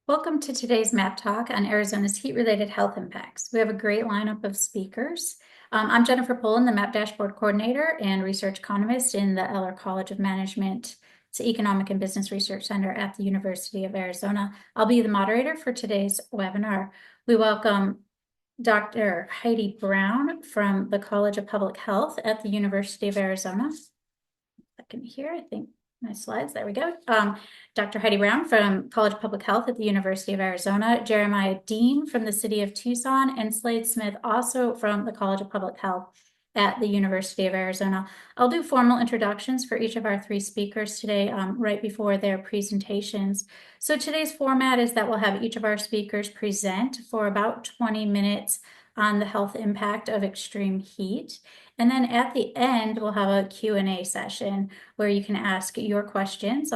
Welcome to today's MAP Talk on Arizona's heat-related health impacts. We have a great lineup of speakers. I'm Jennifer Pullen, the MAP Dashboard Coordinator and Research Economist in the Eller College of Management's Economic and Business Research Center at the University of Arizona. I'll be the moderator for today's webinar. We welcome Dr. Heidi Brown from the College of Public Health at the University of Arizona. Second here, I think my slides, there we go. Dr. Heidi Brown from College of Public Health at the University of Arizona, Jeremiah Dean from the city of Tucson, and Slade Smith also from the College of Public Health at the University of Arizona. I'll do formal introductions for each of our three speakers today right before their presentations. So today's format is that we'll have each of our speakers present for about 20 minutes on the health impact of extreme heat. And then at the end, we'll have a Q&A session where you can ask your questions.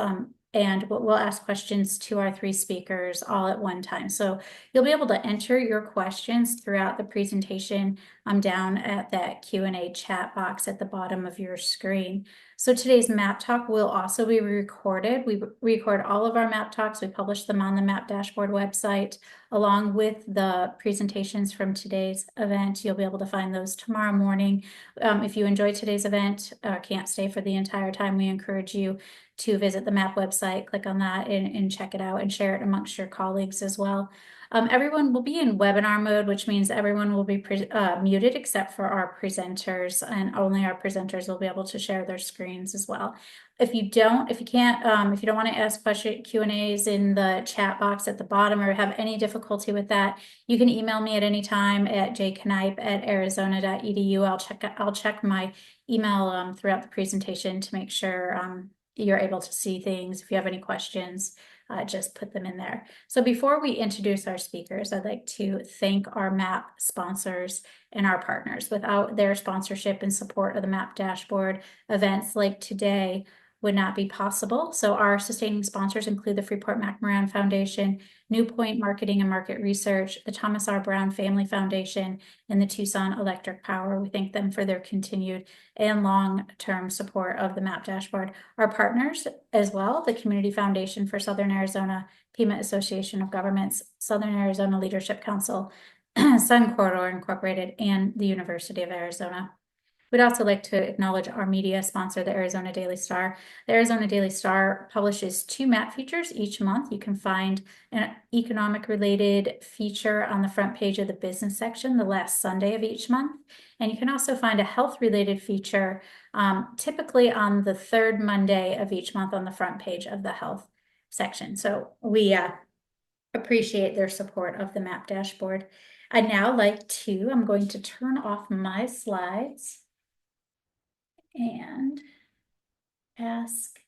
And we'll ask questions to our three speakers all at one time. So you'll be able to enter your questions throughout the presentation down at that Q&A chat box at the bottom of your screen. So today's MAP Talk will also be recorded. We record all of our MAP Talks. We publish them on the MAP Dashboard website, along with the presentations from today's event. You'll be able to find those tomorrow morning. If you enjoyed today's event, can't stay for the entire time, we encourage you to visit the MAP website, click on that and check it out and share it amongst your colleagues as well. Everyone will be in webinar mode, which means everyone will be muted except for our presenters, and only our presenters will be able to share their screens as well. If you don't want to ask Q&As in the chat box at the bottom or have any difficulty with that, you can email me at any time at jknipe@arizona.edu. I'll check my email throughout the presentation to make sure you're able to see things. If you have any questions, just put them in there. So before we introduce our speakers, I'd like to thank our MAP sponsors and our partners. Without their sponsorship and support of the MAP Dashboard, events like today would not be possible. So our sustaining sponsors include the Freeport-McMoran Foundation, New Point Marketing and Market Research, the Thomas R. Brown Family Foundation, and the Tucson Electric Power. We thank them for their continued and long-term support of the MAP Dashboard. Our partners as well, the Community Foundation for Southern Arizona, Pima Association of Governments, Southern Arizona Leadership Council, Sun Corridor Incorporated, and the University of Arizona. We'd also like to acknowledge our media sponsor, the Arizona Daily Star. The Arizona Daily Star publishes 2 MAP features each month. You can find an economic-related feature on the front page of the business section the last Sunday of each month. And you can also find a health-related feature typically on the 3rd Monday of each month on the front page of the health section. So we appreciate their support of the MAP Dashboard. I'm going to turn off my slides and ask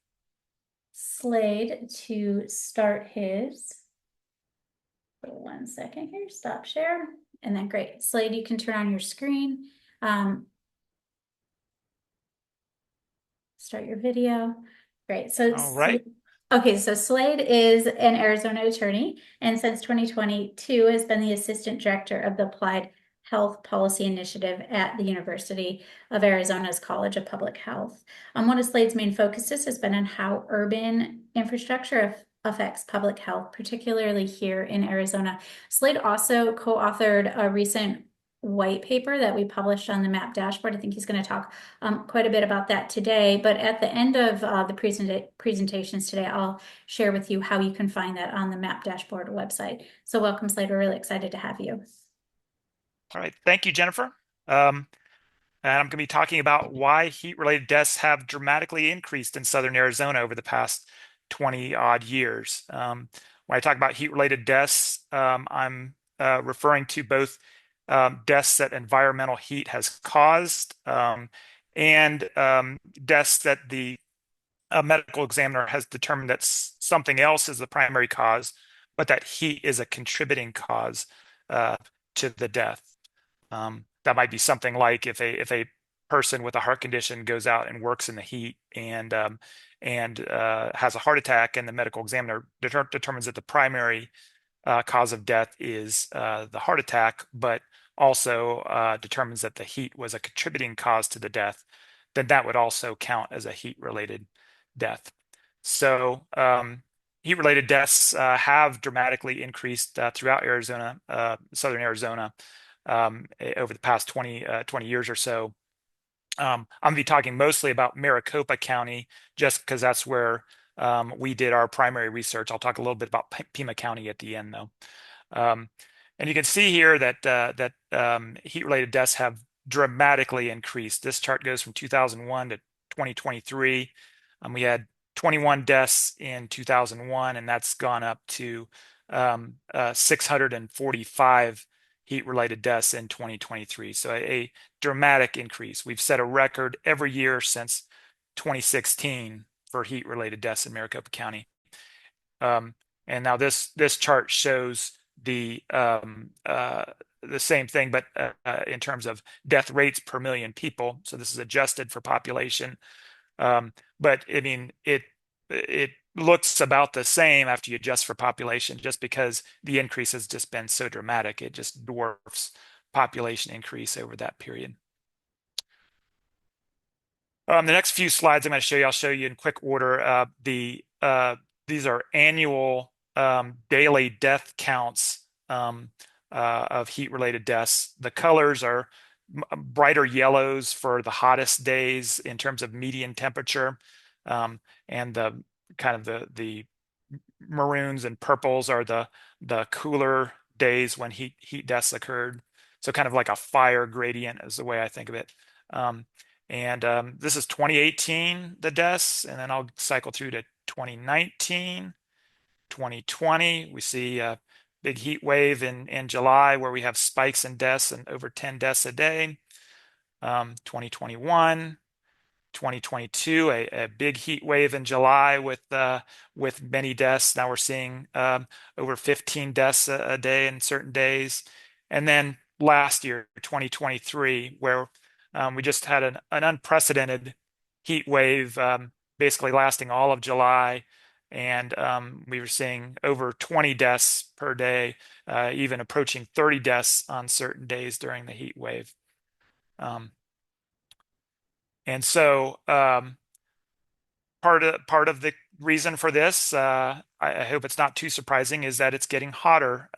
Slade to start his. For 1 second here, stop share, and then great. Slade, you can turn on your screen. Start your video. Great. So All right. Okay, so Slade is an Arizona attorney, and since 2022 has been the assistant director of the Applied Health Policy Initiative at the University of Arizona's College of Public Health. One of Slade's main focuses has been on how urban infrastructure affects public health, particularly here in Arizona. Slade also co-authored a recent white paper that we published on the MAP Dashboard. I think he's going to talk quite a bit about that today, but at the end of the presentations today, I'll share with you how you can find that on the MAP Dashboard website. So welcome, Slade. We're really excited to have you. All right. Thank you, Jennifer. And I'm going to be talking about why heat-related deaths have dramatically increased in Southern Arizona over the past 20-odd years. When I talk about heat-related deaths, I'm referring to both deaths that environmental heat has caused and deaths that the medical examiner has determined that something else is the primary cause, but that heat is a contributing cause to the death. That might be something like if a person with a heart condition goes out and works in the heat and has a heart attack, and the medical examiner determines that the primary cause of death is the heart attack, but also determines that the heat was a contributing cause to the death, then that would also count as a heat-related death. So heat-related deaths have dramatically increased throughout Arizona, southern Arizona, over the past 20 years or so. I'm going to be talking mostly about Maricopa County, just because that's where we did our primary research. I'll talk a little bit about Pima County at the end, though. Um, and you can see here that heat-related deaths have dramatically increased. This chart goes from 2001 to 2023. We had 21 deaths in 2001, and that's gone up to 645 heat-related deaths in 2023. So a dramatic increase. We've set a record every year since 2016 for heat-related deaths in Maricopa County. And now this chart shows the same thing, but in terms of death rates per million people. So this is adjusted for population. But I mean, it looks about the same after you adjust for population, just because the increase has just been so dramatic. It just dwarfs population increase over that period. The next few slides I'm going to show you, I'll show you in quick order. These are annual daily death counts of heat-related deaths. The colors are brighter yellows for the hottest days in terms of median temperature, and the kind of the maroons and purples are the cooler days when heat deaths occurred. So kind of like a fire gradient is the way I think of it. This is 2018, the deaths, and then I'll cycle through to 2019, 2020. We see a big heat wave in July where we have spikes in deaths and over 10 deaths a day. 2021, 2022, a big heat wave in July with many deaths. Now we're seeing over 15 deaths a day in certain days. And then last year, 2023, where we just had an unprecedented heat wave, basically lasting all of July. And we were seeing over 20 deaths per day, even approaching 30 deaths on certain days during the heat wave. And so part of the reason for this, I hope it's not too surprising, is that it's getting hotter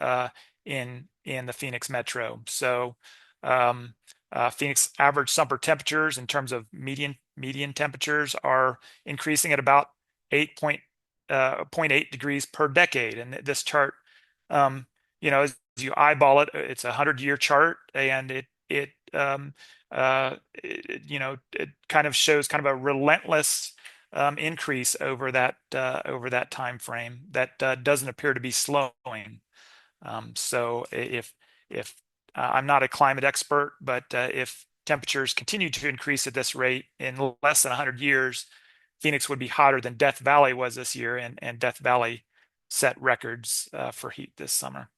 in the Phoenix metro. So Phoenix average summer temperatures in terms of median temperatures are increasing at about 0.8 degrees per decade. And this chart, as you eyeball it, it's a 100-year chart, and it kind of shows kind of a relentless increase over that time frame that doesn't appear to be slowing. So if I'm not a climate expert, but if temperatures continue to increase at this rate in less than 100 years, Phoenix would be hotter than Death Valley was this year, and Death Valley set records for heat this summer.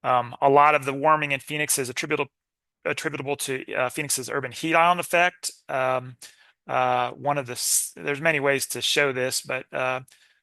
A lot of the warming in Phoenix is attributable to Phoenix's urban heat island effect. There's many ways to show this, but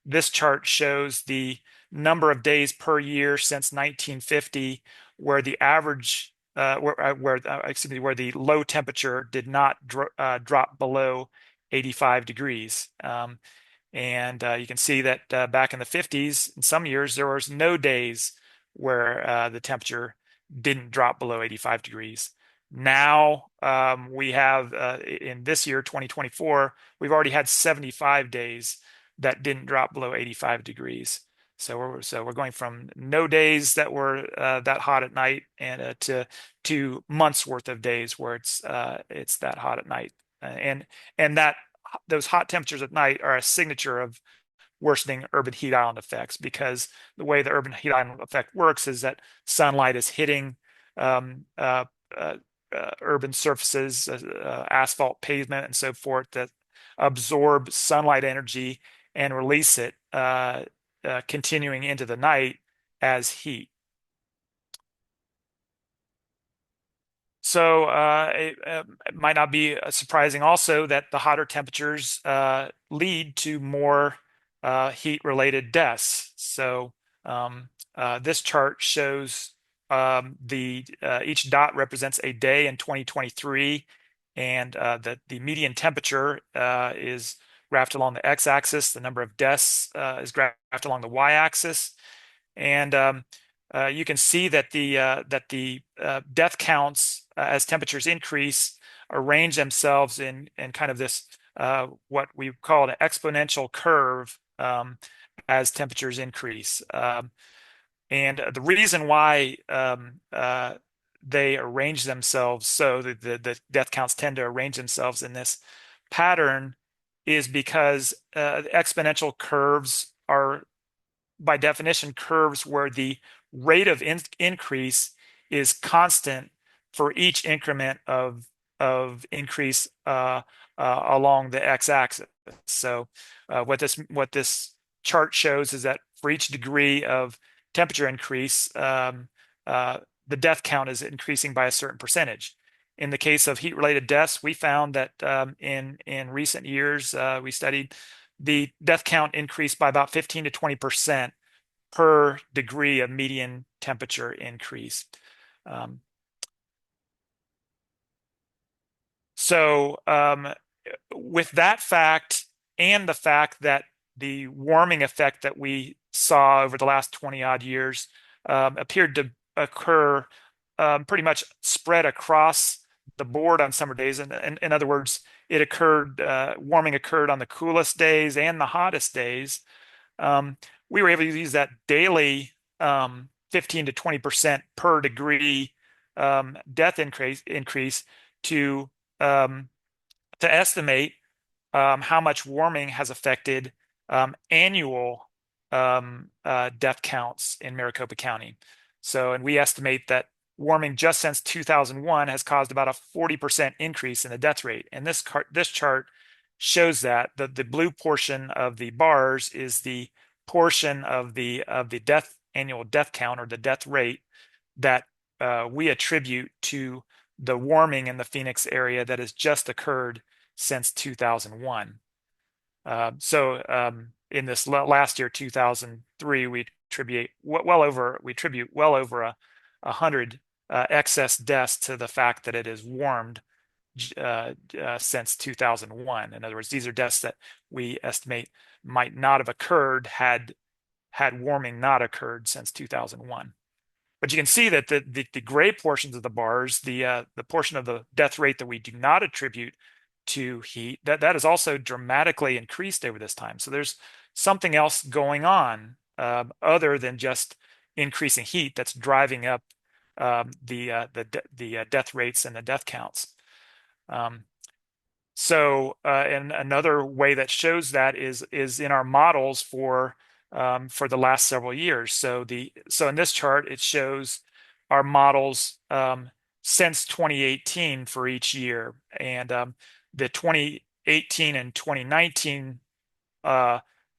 this chart shows the number of days per year since 1950 where the average where the low temperature did not drop below 85 degrees. And you can see that back in the 50s, in some years, there was no days where the temperature didn't drop below 85 degrees. Now we have, in this year, 2024, we've already had 75 days that didn't drop below 85 degrees. So we're going from no days that were that hot at night and to months worth of days where it's that hot at night. And that those hot temperatures at night are a signature of worsening urban heat island effects, because the way the urban heat island effect works is that sunlight is hitting urban surfaces, asphalt, pavement, and so forth, that absorb sunlight energy and release it, continuing into the night as heat. So it might not be surprising also that the hotter temperatures lead to more heat-related deaths. So this chart shows each dot represents a day in 2023, and the median temperature is graphed along the x-axis. The number of deaths is graphed along the y-axis. And you can see that the death counts as temperatures increase arrange themselves in kind of this what we call an exponential curve as temperatures increase. And the reason why they arrange themselves so the death counts tend to arrange themselves in this pattern is because exponential curves are by definition curves where the rate of increase is constant for each increment of increase along the x-axis. So what this chart shows is that for each degree of temperature increase, the death count is increasing by a certain percentage. In the case of heat-related deaths, we found that in recent years, we studied the death count increased by about 15 to 20% per degree of median temperature increase. So with that fact and the fact that the warming effect that we saw over the last 20 odd years appeared to occur pretty much spread across the board on summer days. And in other words, it occurred, warming occurred on the coolest days and the hottest days. We were able to use that daily 15 to 20% per degree death increase to estimate how much warming has affected annual death counts in Maricopa County. So, and we estimate that warming just since 2001 has caused about a 40% increase in the death rate. And this chart shows that the blue portion of the bars is the portion of the annual death count or the death rate that we attribute to the warming in the Phoenix area that has just occurred since 2001. So in this last year, 2003, we attribute well over 100 excess deaths to the fact that it has warmed since 2001. In other words, these are deaths that we estimate might not have occurred had warming not occurred since 2001. But you can see that the gray portions of the bars, the portion of the death rate that we do not attribute to heat, that has also dramatically increased over this time. So there's something else going on other than just increasing heat that's driving up the death rates and the death counts. And another way that shows that is in our models for the last several years. So in this chart, it shows our models since 2018 for each year, and the 2018 and 2019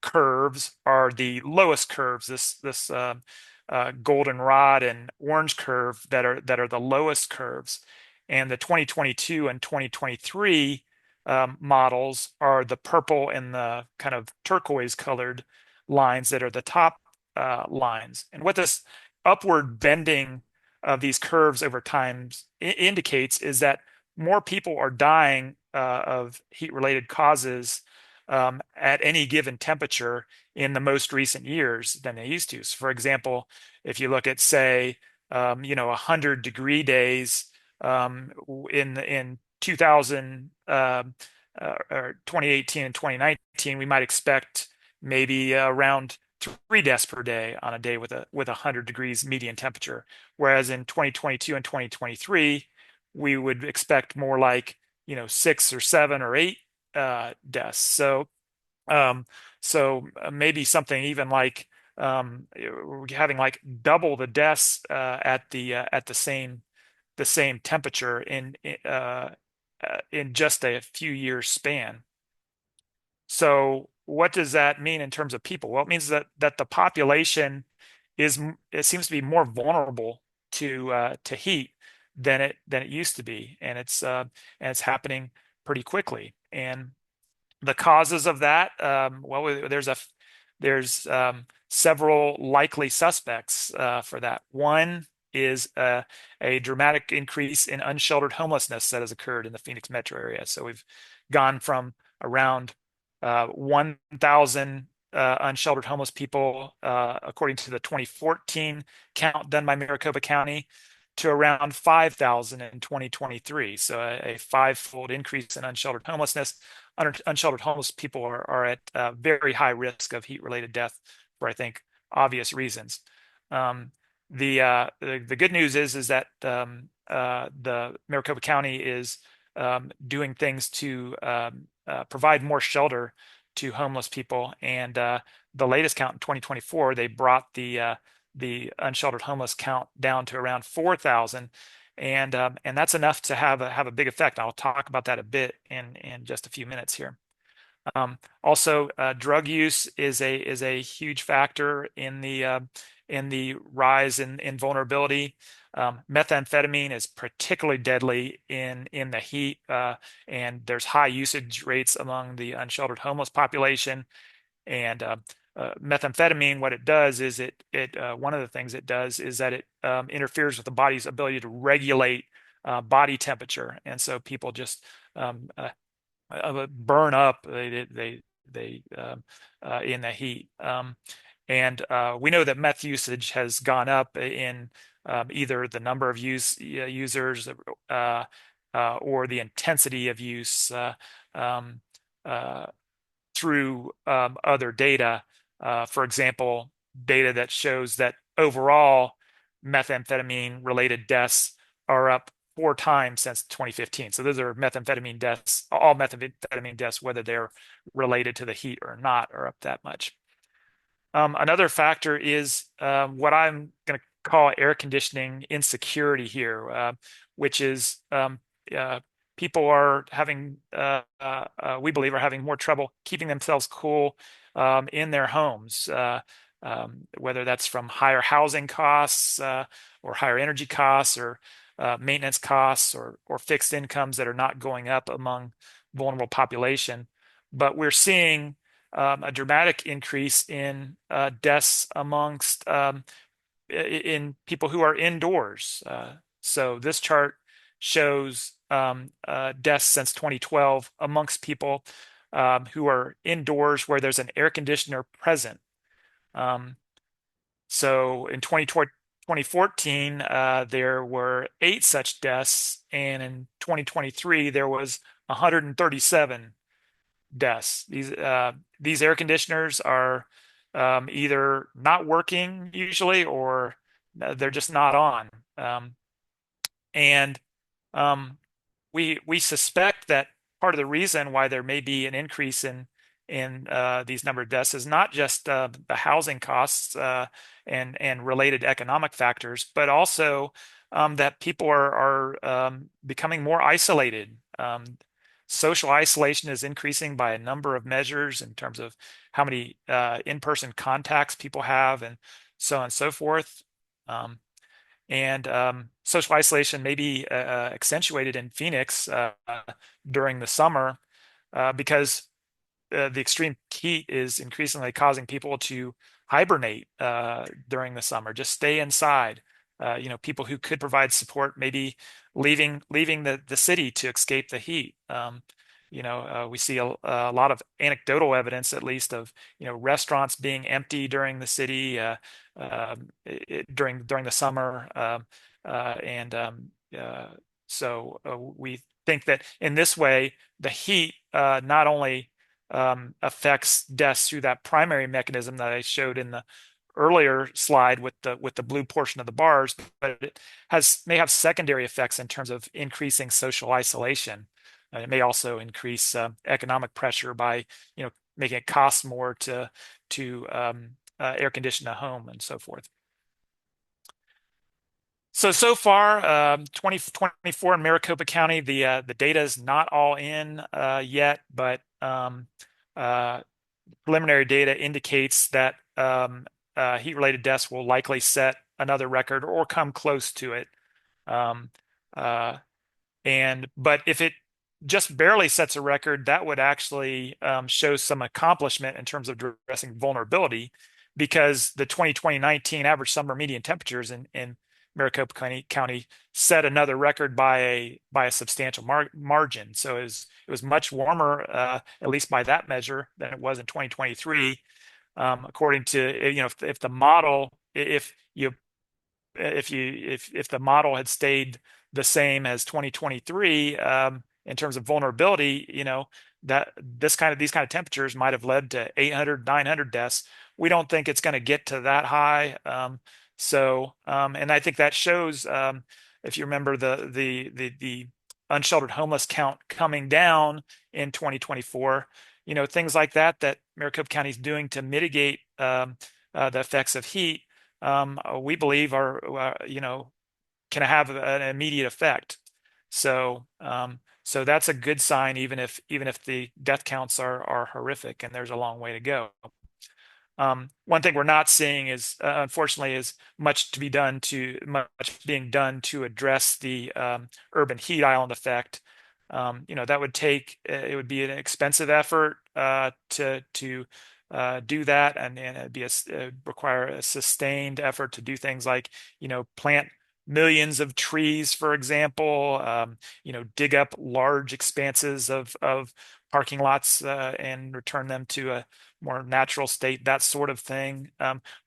curves are the lowest curves. This goldenrod and orange curve that are the lowest curves, and the 2022 and 2023 models are the purple and the kind of turquoise colored lines that are the top lines. And what this upward bending of these curves over time indicates is that more people are dying of heat-related causes at any given temperature in the most recent years than they used to. So for example, if you look at, say, 100-degree days in 2000 or 2018 and 2019, we might expect maybe around 3 deaths per day on a day with 100 degrees median temperature. Whereas in 2022 and 2023, we would expect more like 6 or 7 or 8 deaths. So maybe something even like we're having like double the deaths at the same temperature in just a few years span. So what does that mean in terms of people? Well, it means that the population it seems to be more vulnerable to heat than it used to be, and it's happening pretty quickly. And the causes of that, well, there's several likely suspects for that. One is a dramatic increase in unsheltered homelessness that has occurred in the Phoenix metro area. So we've gone from around 1,000 unsheltered homeless people, according to the 2014 count done by Maricopa County, to around 5,000 in 2023. So a five-fold increase in unsheltered homelessness. Unsheltered homeless people are at very high risk of heat-related death for, I think, obvious reasons. Um, the good news is that the Maricopa County is doing things to provide more shelter to homeless people. And the latest count in 2024, they brought the unsheltered homeless count down to around 4,000, and that's enough to have a big effect. I'll talk about that a bit in just a few minutes here. Also, drug use is a huge factor in the rise in vulnerability. Methamphetamine is particularly deadly in the heat, and there's high usage rates among the unsheltered homeless population. And methamphetamine, what it does is it one of the things it does is that it interferes with the body's ability to regulate body temperature, and so people just burn up. They in the heat. And we know that meth usage has gone up in either the number of users or the intensity of use um, uh, through other data. For example, data that shows that overall methamphetamine related deaths are up 4 times since 2015. So those are methamphetamine deaths, all methamphetamine deaths, whether they're related to the heat or not, are up that much. Another factor is what I'm going to call air conditioning insecurity here, which is uh, people are having, we believe, are having more trouble keeping themselves cool in their homes, whether that's from higher housing costs or higher energy costs or maintenance costs or fixed incomes that are not going up among vulnerable population. But we're seeing a dramatic increase in deaths amongst in people who are indoors. So this chart shows deaths since 2012 amongst people who are indoors where there's an air conditioner present. So in 2014, there were 8 such deaths, and in 2023 there was 137 deaths. These air conditioners are either not working usually, or they're just not on. And we suspect that part of the reason why there may be an increase in these number of deaths is not just the housing costs and related economic factors, but also that people are becoming more isolated. Social isolation is increasing by a number of measures in terms of how many in-person contacts people have, and so on and so forth. And social isolation may be accentuated in Phoenix during the summer because the extreme heat is increasingly causing people to hibernate during the summer, just stay inside. People who could provide support maybe leaving the city to escape the heat. We see a lot of anecdotal evidence, at least, of restaurants being empty during the city during the summer, and so we think that in this way the heat not only affects deaths through that primary mechanism that I showed in the earlier slide with the blue portion of the bars, but it may have secondary effects in terms of increasing social isolation. It may also increase economic pressure by making it cost more to air condition a home and so forth. So far, 2024 in Maricopa County, the data is not all in yet, but preliminary data indicates that heat-related deaths will likely set another record or come close to it. But if it just barely sets a record, that would actually show some accomplishment in terms of addressing vulnerability, because the 2020-19 average summer median temperatures in County set another record by a substantial margin. So it was much warmer, at least by that measure, than it was in 2023. According to, if the model, if the model had stayed the same as 2023, in terms of vulnerability, that these kind of temperatures might have led to 800, 900 deaths. We don't think it's going to get to that high. And I think that shows, if you remember the unsheltered homeless count coming down in 2024, things like that Maricopa County is doing to mitigate the effects of heat, we believe can have an immediate effect. So that's a good sign, even if the death counts are horrific and there's a long way to go. One thing we're not seeing is, unfortunately, is much being done to address the urban heat island effect. That would it would be an expensive effort to do that, and require a sustained effort to do things like plant millions of trees, for example, dig up large expanses of parking lots and return them to a more natural state, that sort of thing.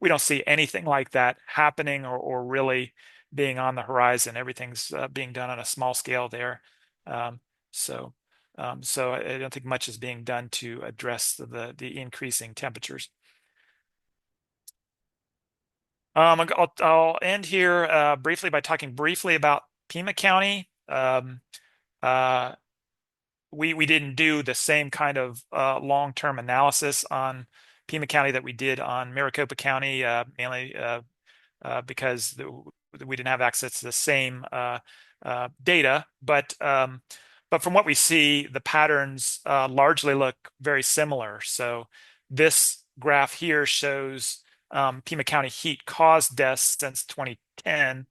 We don't see anything like that happening or really being on the horizon. Everything's being done on a small scale there. Um, so, so I don't think much is being done to address the increasing temperatures. I'll end here briefly by talking briefly about Pima County. Uh, we didn't do the same kind of long-term analysis on Pima County that we did on Maricopa County, mainly because we didn't have access to the same data. But from what we see, the patterns largely look very similar. So this graph here shows Pima County heat caused deaths since 2010.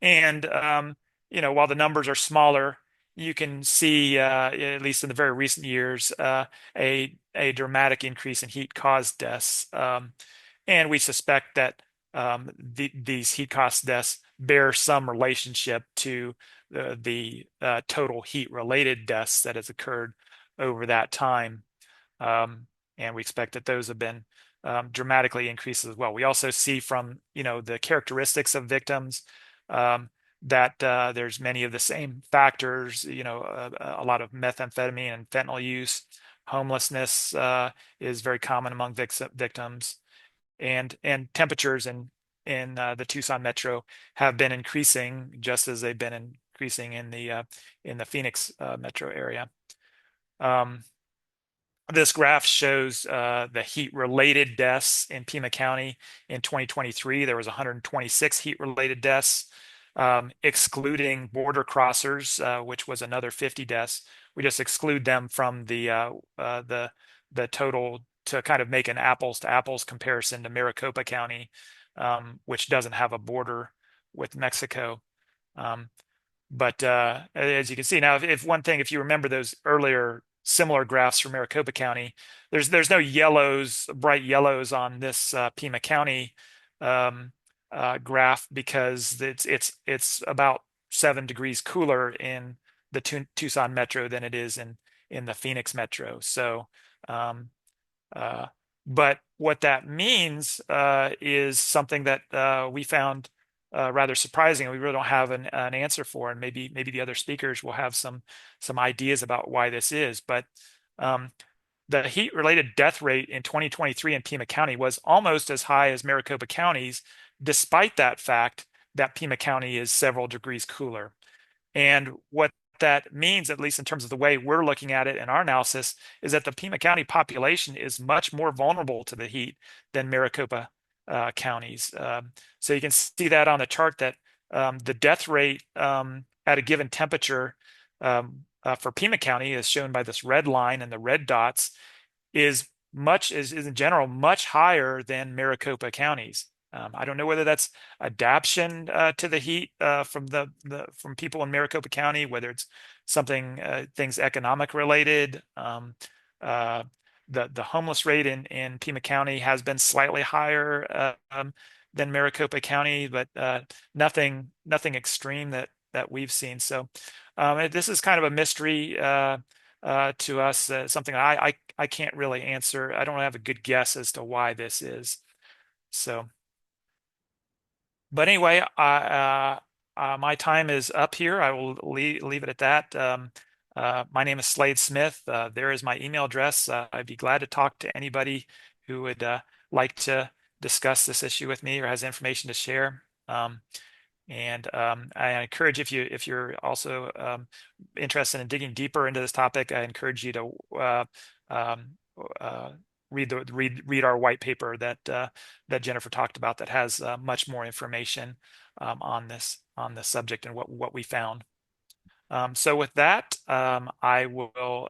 And while the numbers are smaller, you can see, at least in the very recent years, a dramatic increase in heat caused deaths. And we suspect that these heat caused deaths bear some relationship to the total heat related deaths that has occurred over that time. And we expect that those have been dramatically increased as well. We also see from the characteristics of victims, that there's many of the same factors, a lot of methamphetamine and fentanyl use. Homelessness is very common among victims, and temperatures in the Tucson metro have been increasing, just as they've been increasing in the Phoenix metro area. This graph shows the heat-related deaths in Pima County in 2023. There was 126 heat-related deaths, excluding border crossers, which was another 50 deaths. We just exclude them from the total to kind of make an apples to apples comparison to Maricopa County, which doesn't have a border with Mexico. But as you can see now, if you remember those earlier similar graphs from Maricopa County, there's no bright yellows on this Pima County graph, because it's about 7 degrees cooler in the Tucson metro than it is in the Phoenix metro. So, but what that means is something that we found rather surprising, and we really don't have an answer for, and maybe the other speakers will have some ideas about why this is. But the heat-related death rate in 2023 in Pima County was almost as high as Maricopa County's, despite that fact that Pima County is several degrees cooler. And what that means, at least in terms of the way we're looking at it in our analysis, is that the Pima County population is much more vulnerable to the heat than Maricopa counties. So you can see that on the chart, that the death rate at a given temperature for Pima County, is shown by this red line and the red dots, is in general much higher than Maricopa counties. I don't know whether that's adaptation to the heat from people in Maricopa County, whether it's things economic related. The homeless rate in Pima County has been slightly higher than Maricopa County, but nothing extreme that we've seen. So this is kind of a mystery to us, something I can't really answer. I don't have a good guess as to why this is. So, but anyway, my time is up here. I will leave it at that. My name is Slade Smith. There is my email address. I'd be glad to talk to anybody who would like to discuss this issue with me or has information to share. I encourage, if you're also interested in digging deeper into this topic, I encourage you to um, uh, read our white paper that Jennifer talked about, that has much more information on this subject and what we found. So with that, I will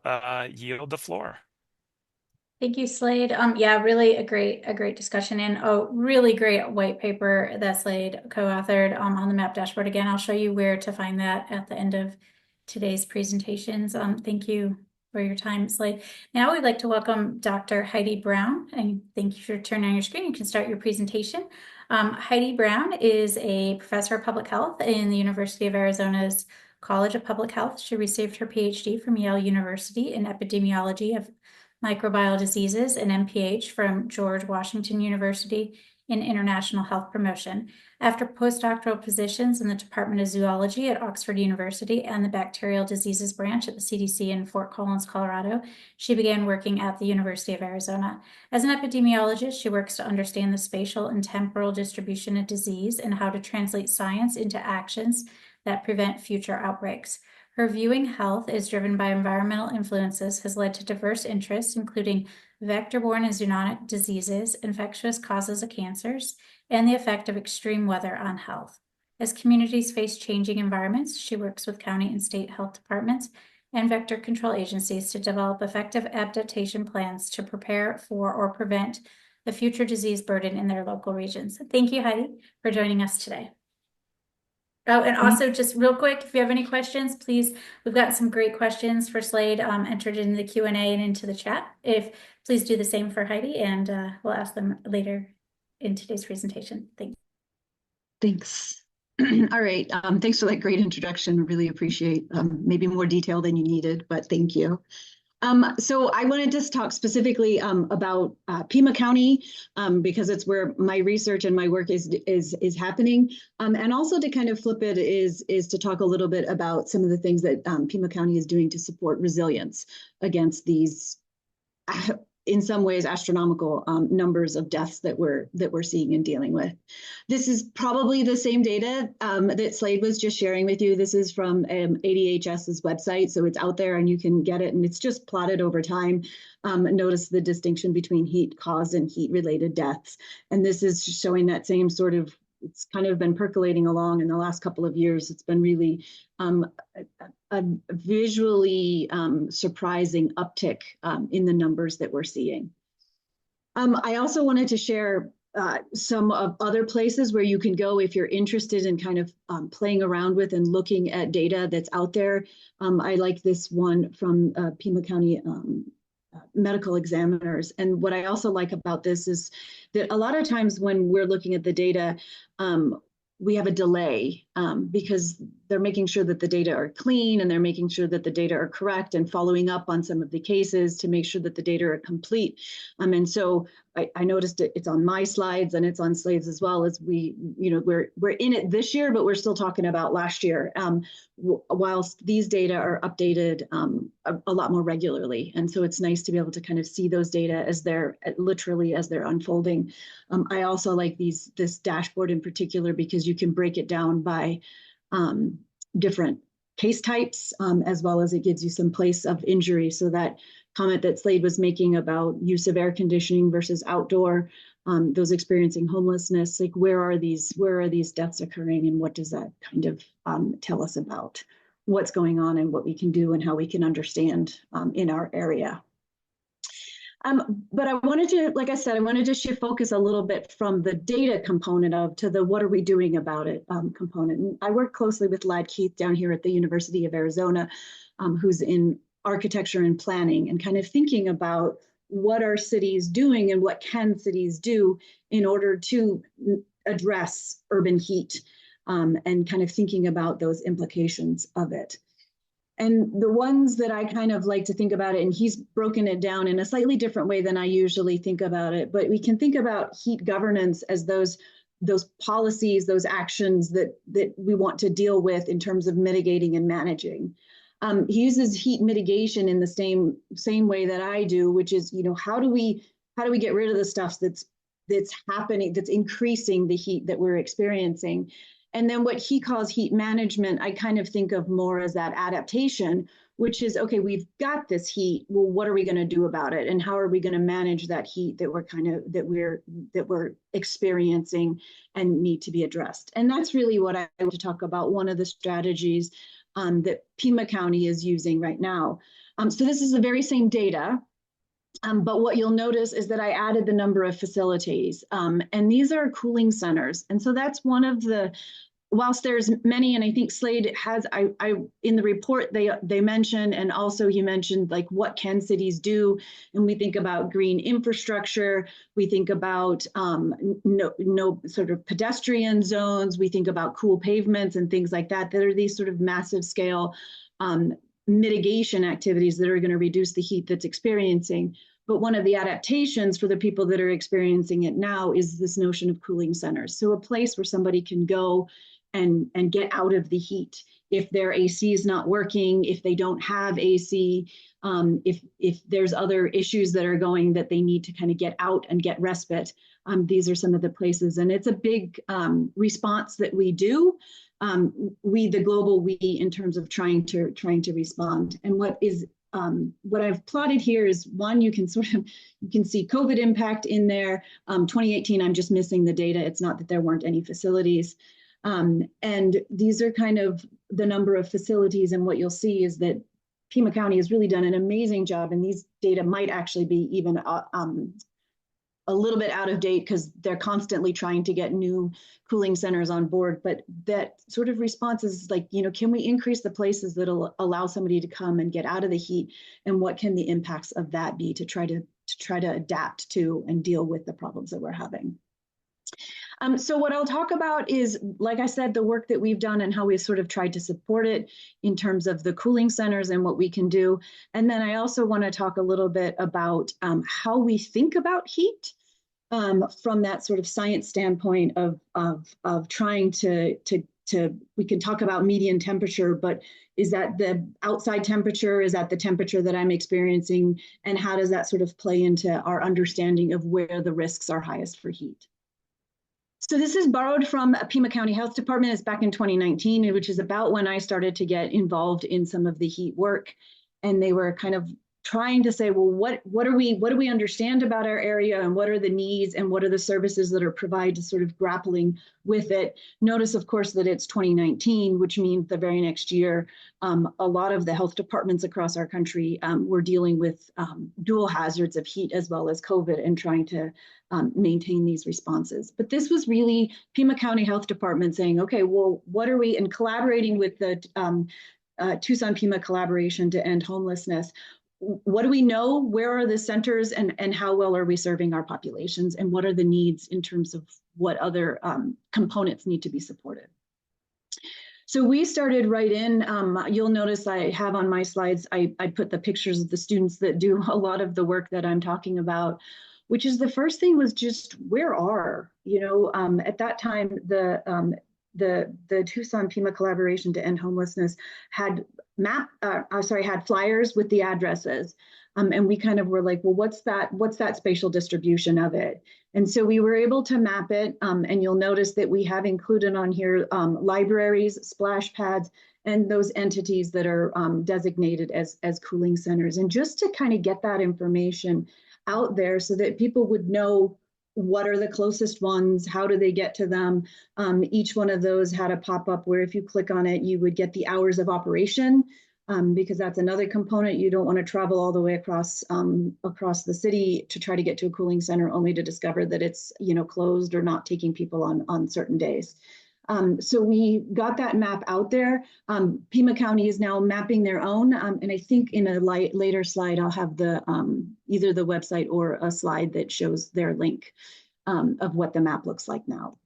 yield the floor. Thank you, Slade. Yeah, really a great discussion and a really great white paper that Slade co-authored on the MAP dashboard. Again, I'll show you where to find that at the end of today's presentations. Thank you for your time, Slade. Now we'd like to welcome Dr. Heidi Brown, and thank you for turning on your screen. You can start your presentation. Heidi Brown is a professor of public health in the University of Arizona's College of Public Health. She received her PhD from Yale University in epidemiology of microbial diseases and MPH from George Washington University in international health promotion. After postdoctoral positions in the Department of Zoology at Oxford University and the Bacterial Diseases Branch at the CDC in Fort Collins, Colorado, she began working at the University of Arizona. As an epidemiologist, she works to understand the spatial and temporal distribution of disease and how to translate science into actions that prevent future outbreaks. Her viewing health is driven by environmental influences has led to diverse interests, including vector-borne and zoonotic diseases, infectious causes of cancers, and the effect of extreme weather on health. As communities face changing environments, she works with county and state health departments and vector control agencies to develop effective adaptation plans to prepare for or prevent the future disease burden in their local regions. Thank you, Heidi, for joining us today. Oh, and also just real quick, if you have any questions, please, we've got some great questions for Slade entered in the Q&A and into the chat. Please do the same for Heidi, and we'll ask them later in today's presentation. Thanks. All right. Thanks for that great introduction. Really appreciate maybe more detail than you needed, but thank you. So I want to just talk specifically about Pima County because it's where my research and my work is happening, and also to kind of flip it is to talk a little bit about some of the things that Pima County is doing to support resilience against these, in some ways, astronomical numbers of deaths that we're seeing and dealing with. This is probably the same data that Slade was just sharing with you. This is from ADHS's website, so it's out there and you can get it, and it's just plotted over time. Notice the distinction between heat-caused and heat-related deaths, and this is showing that same sort of, it's kind of been percolating along in the last couple of years. It's been really a visually surprising uptick in the numbers that we're seeing. I also wanted to share some of other places where you can go if you're interested in kind of playing around with and looking at data that's out there. I like this one from Pima County medical examiners. And what I also like about this is that a lot of times when we're looking at the data, we have a delay because they're making sure that the data are clean and they're making sure that the data are correct and following up on some of the cases to make sure that the data are complete. And so I noticed it's on my slides and it's on Slade's as well, as we're in it this year, but we're still talking about last year, whilst these data are updated a lot more regularly. And so it's nice to be able to kind of see those data as they're literally as they're unfolding. I also like this dashboard in particular because you can break it down by different case types, as well as it gives you some place of injury. So that comment that Slade was making about use of air conditioning versus outdoor, those experiencing homelessness, like where are these deaths occurring, and what does that kind of tell us about what's going on and what we can do and how we can understand in our area. But I wanted to, like I said, I wanted to shift focus a little bit from the data component to the what are we doing about it component. And I work closely with Ladd Keith down here at the University of Arizona, who's in architecture and planning, and kind of thinking about what are cities doing and what can cities do in order to address urban heat and kind of thinking about those implications of it. And the ones that I kind of like to think about it, and he's broken it down in a slightly different way than I usually think about it, but we can think about heat governance as those policies, those actions that we want to deal with in terms of mitigating and managing. He uses heat mitigation in the same way that I do, which is, how do we get rid of the stuff that's happening, that's increasing the heat that we're experiencing. And then what he calls heat management, I kind of think of more as that adaptation, which is, okay, we've got this heat. Well, what are we going to do about it? And how are we going to manage that heat that we're experiencing and need to be addressed? And that's really what I want to talk about. One of the strategies that Pima County is using right now. So this is the very same data. But what you'll notice is that I added the number of facilities, and these are cooling centers. And so that's one of the, whilst there's many, and I think Slade has, in the report, they mentioned, and also he mentioned, like, what can cities do? And we think about green infrastructure, we think about no sort of pedestrian zones, we think about cool pavements and things like that, that are these sort of massive scale mitigation activities that are going to reduce the heat that's experiencing. But one of the adaptations for the people that are experiencing it now is this notion of cooling centers. So a place where somebody can go and get out of the heat. If their AC is not working, if they don't have AC, if there's other issues that are going that they need to kind of get out and get respite, these are some of the places. And it's a big response that we do. The global we, in terms of trying to respond. And what I've plotted here is, one, you can see COVID impact in there. 2018, I'm just missing the data. It's not that there weren't any facilities. And these are kind of the number of facilities. And what you'll see is that Pima County has really done an amazing job. And these data might actually be even a little bit out of date because they're constantly trying to get new cooling centers on board. But that sort of response is like, can we increase the places that'll allow somebody to come and get out of the heat? And what can the impacts of that be to try to adapt to and deal with the problems that we're having? So what I'll talk about is, like I said, the work that we've done and how we've sort of tried to support it in terms of the cooling centers and what we can do. And then I also want to talk a little bit about how we think about heat from that sort of science standpoint of trying to we can talk about median temperature, but is that the outside temperature? Is that the temperature that I'm experiencing? And how does that sort of play into our understanding of where the risks are highest for heat? So this is borrowed from Pima County Health Department. It's back in 2019, which is about when I started to get involved in some of the heat work. And they were kind of trying to say, well, what do we understand about our area, and what are the needs, and what are the services that are provided, to sort of grappling with it. Notice, of course, that it's 2019, which means the very next year, a lot of the health departments across our country were dealing with dual hazards of heat as well as COVID, and trying to maintain these responses. But this was really Pima County Health Department saying, okay, well, what are we, and collaborating with the Tucson Pima Collaboration to End Homelessness, what do we know? Where are the centers, and how well are we serving our populations? And what are the needs in terms of what other components need to be supported? So we started right in. You'll notice I have on my slides, I put the pictures of the students that do a lot of the work that I'm talking about, which is the first thing was just, where are, at that time, the Tucson Pima Collaboration to End Homelessness had had flyers with the addresses. And we kind of were like, well, what's that spatial distribution of it? And so we were able to map it. And you'll notice that we have included on here libraries, splash pads, and those entities that are designated as cooling centers. And just to kind of get that information out there so that people would know what are the closest ones, how do they get to them. Each one of those had a pop-up where if you click on it, you would get the hours of operation, because that's another component. You don't want to travel all the way across the city to try to get to a cooling center only to discover that it's closed or not taking people on certain days. So we got that map out there. Pima County is now mapping their own, and I think in a later slide I'll have the either the website or a slide that shows their link of what the map looks like now.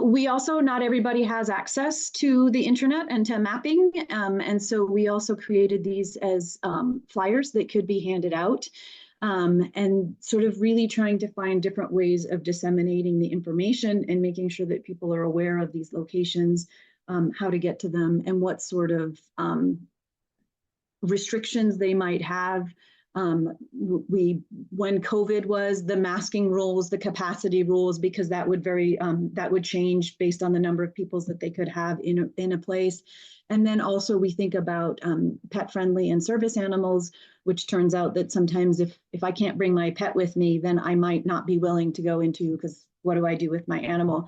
We also, not everybody has access to the internet and to mapping. And so we also created these as flyers that could be handed out, and sort of really trying to find different ways of disseminating the information and making sure that people are aware of these locations, how to get to them, and what sort of restrictions they might have. When COVID was, the masking rules, the capacity rules, because that would change based on the number of people that they could have in a place. And then also we think about pet friendly and service animals, which turns out that sometimes if I can't bring my pet with me, then I might not be willing to go into, because what do I do with my animal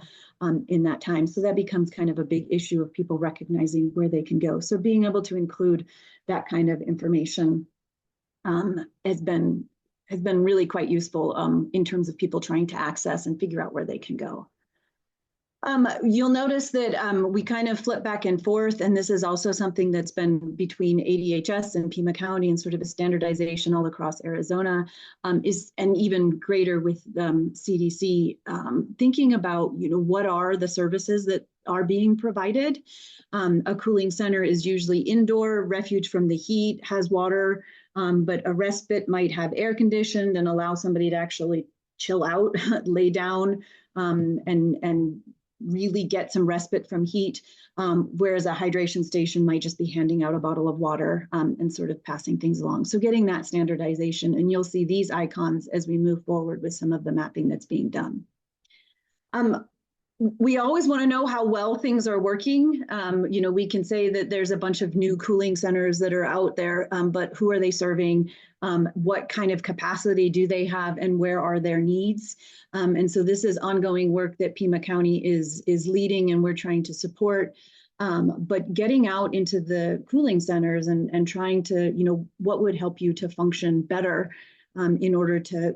in that time? So that becomes kind of a big issue of people recognizing where they can go. So being able to include that kind of information has been really quite useful in terms of people trying to access and figure out where they can go. You'll notice that we kind of flip back and forth, and this is also something that's been between ADHS and Pima County, and sort of a standardization all across Arizona, and even greater with CDC, thinking about, what are the services that are being provided. A cooling center is usually indoor, refuge from the heat, has water, but a respite might have air conditioned and allow somebody to actually chill out, lay down, and really get some respite from heat, whereas a hydration station might just be handing out a bottle of water and sort of passing things along. So getting that standardization, and you'll see these icons as we move forward with some of the mapping that's being done. We always want to know how well things are working. We can say that there's a bunch of new cooling centers that are out there, but who are they serving? What kind of capacity do they have, and where are their needs? And so this is ongoing work that Pima County is leading, and we're trying to support. But getting out into the cooling centers and trying to, what would help you to function better in order to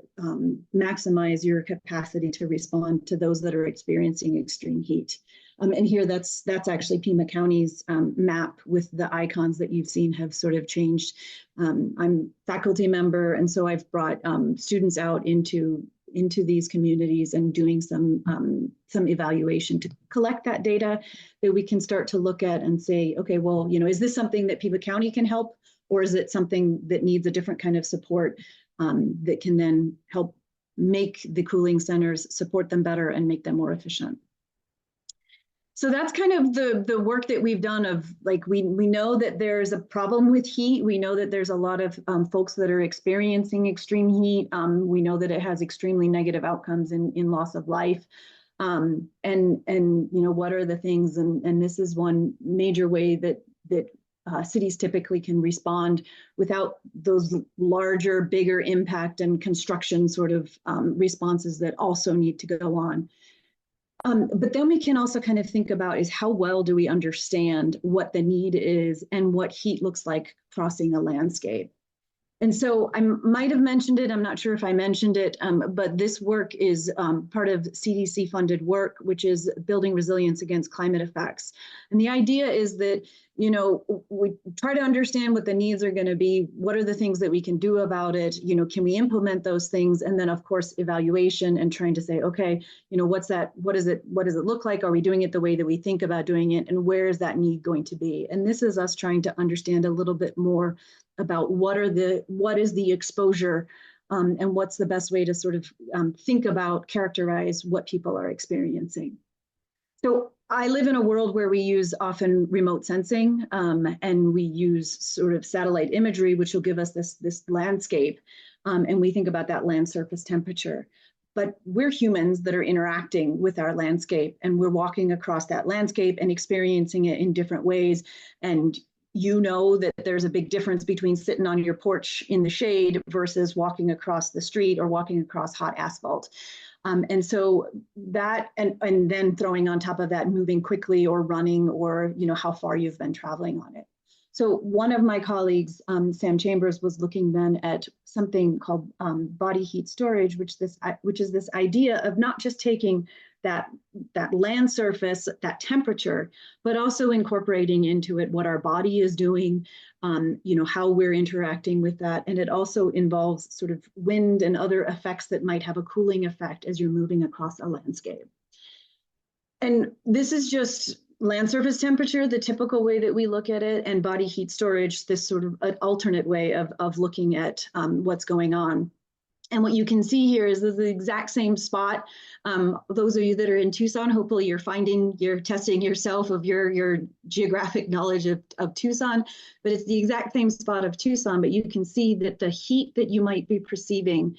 maximize your capacity to respond to those that are experiencing extreme heat. And here that's actually Pima County's map, with the icons that you've seen have sort of changed. I'm a faculty member, and so I've brought students out into these communities and doing some evaluation to collect that data that we can start to look at and say, okay, well, is this something that Pima County can help, or is it something that needs a different kind of support that can then help make the cooling centers, support them better, and make them more efficient? So that's kind of the work that we've done of, like, we know that there's a problem with heat. We know that there's a lot of folks that are experiencing extreme heat. We know that it has extremely negative outcomes in loss of life. And what are the things? And this is one major way that cities typically can respond without those larger, bigger impact and construction sort of responses that also need to go on. But then we can also kind of think about is how well do we understand what the need is and what heat looks like crossing a landscape. And so I might have mentioned it, I'm not sure if I mentioned it, but this work is part of CDC funded work, which is building resilience against climate effects. And the idea is that, we try to understand what the needs are going to be, what are the things that we can do about it, can we implement those things? And then of course, evaluation and trying to say, okay, what does it look like? Are we doing it the way that we think about doing it? And where is that need going to be? And this is us trying to understand a little bit more about what is the exposure and what's the best way to sort of think about, characterize what people are experiencing. So I live in a world where we use often remote sensing and we use sort of satellite imagery, which will give us this landscape. And we think about that land surface temperature. But we're humans that are interacting with our landscape, and we're walking across that landscape and experiencing it in different ways. And that there's a big difference between sitting on your porch in the shade versus walking across the street or walking across hot asphalt. And so that, and then throwing on top of that, moving quickly or running, or, how far you've been traveling on it. So one of my colleagues, Sam Chambers, was looking then at something called body heat storage, which is this idea of not just taking that land surface, that temperature, but also incorporating into it what our body is doing, how we're interacting with that. And it also involves sort of wind and other effects that might have a cooling effect as you're moving across a landscape. And this is just land surface temperature, the typical way that we look at it, and body heat storage, this sort of an alternate way of looking at what's going on. And what you can see here is the exact same spot. Those of you that are in Tucson, hopefully you're testing yourself of your geographic knowledge of Tucson, but it's the exact same spot of Tucson, but you can see that the heat that you might be perceiving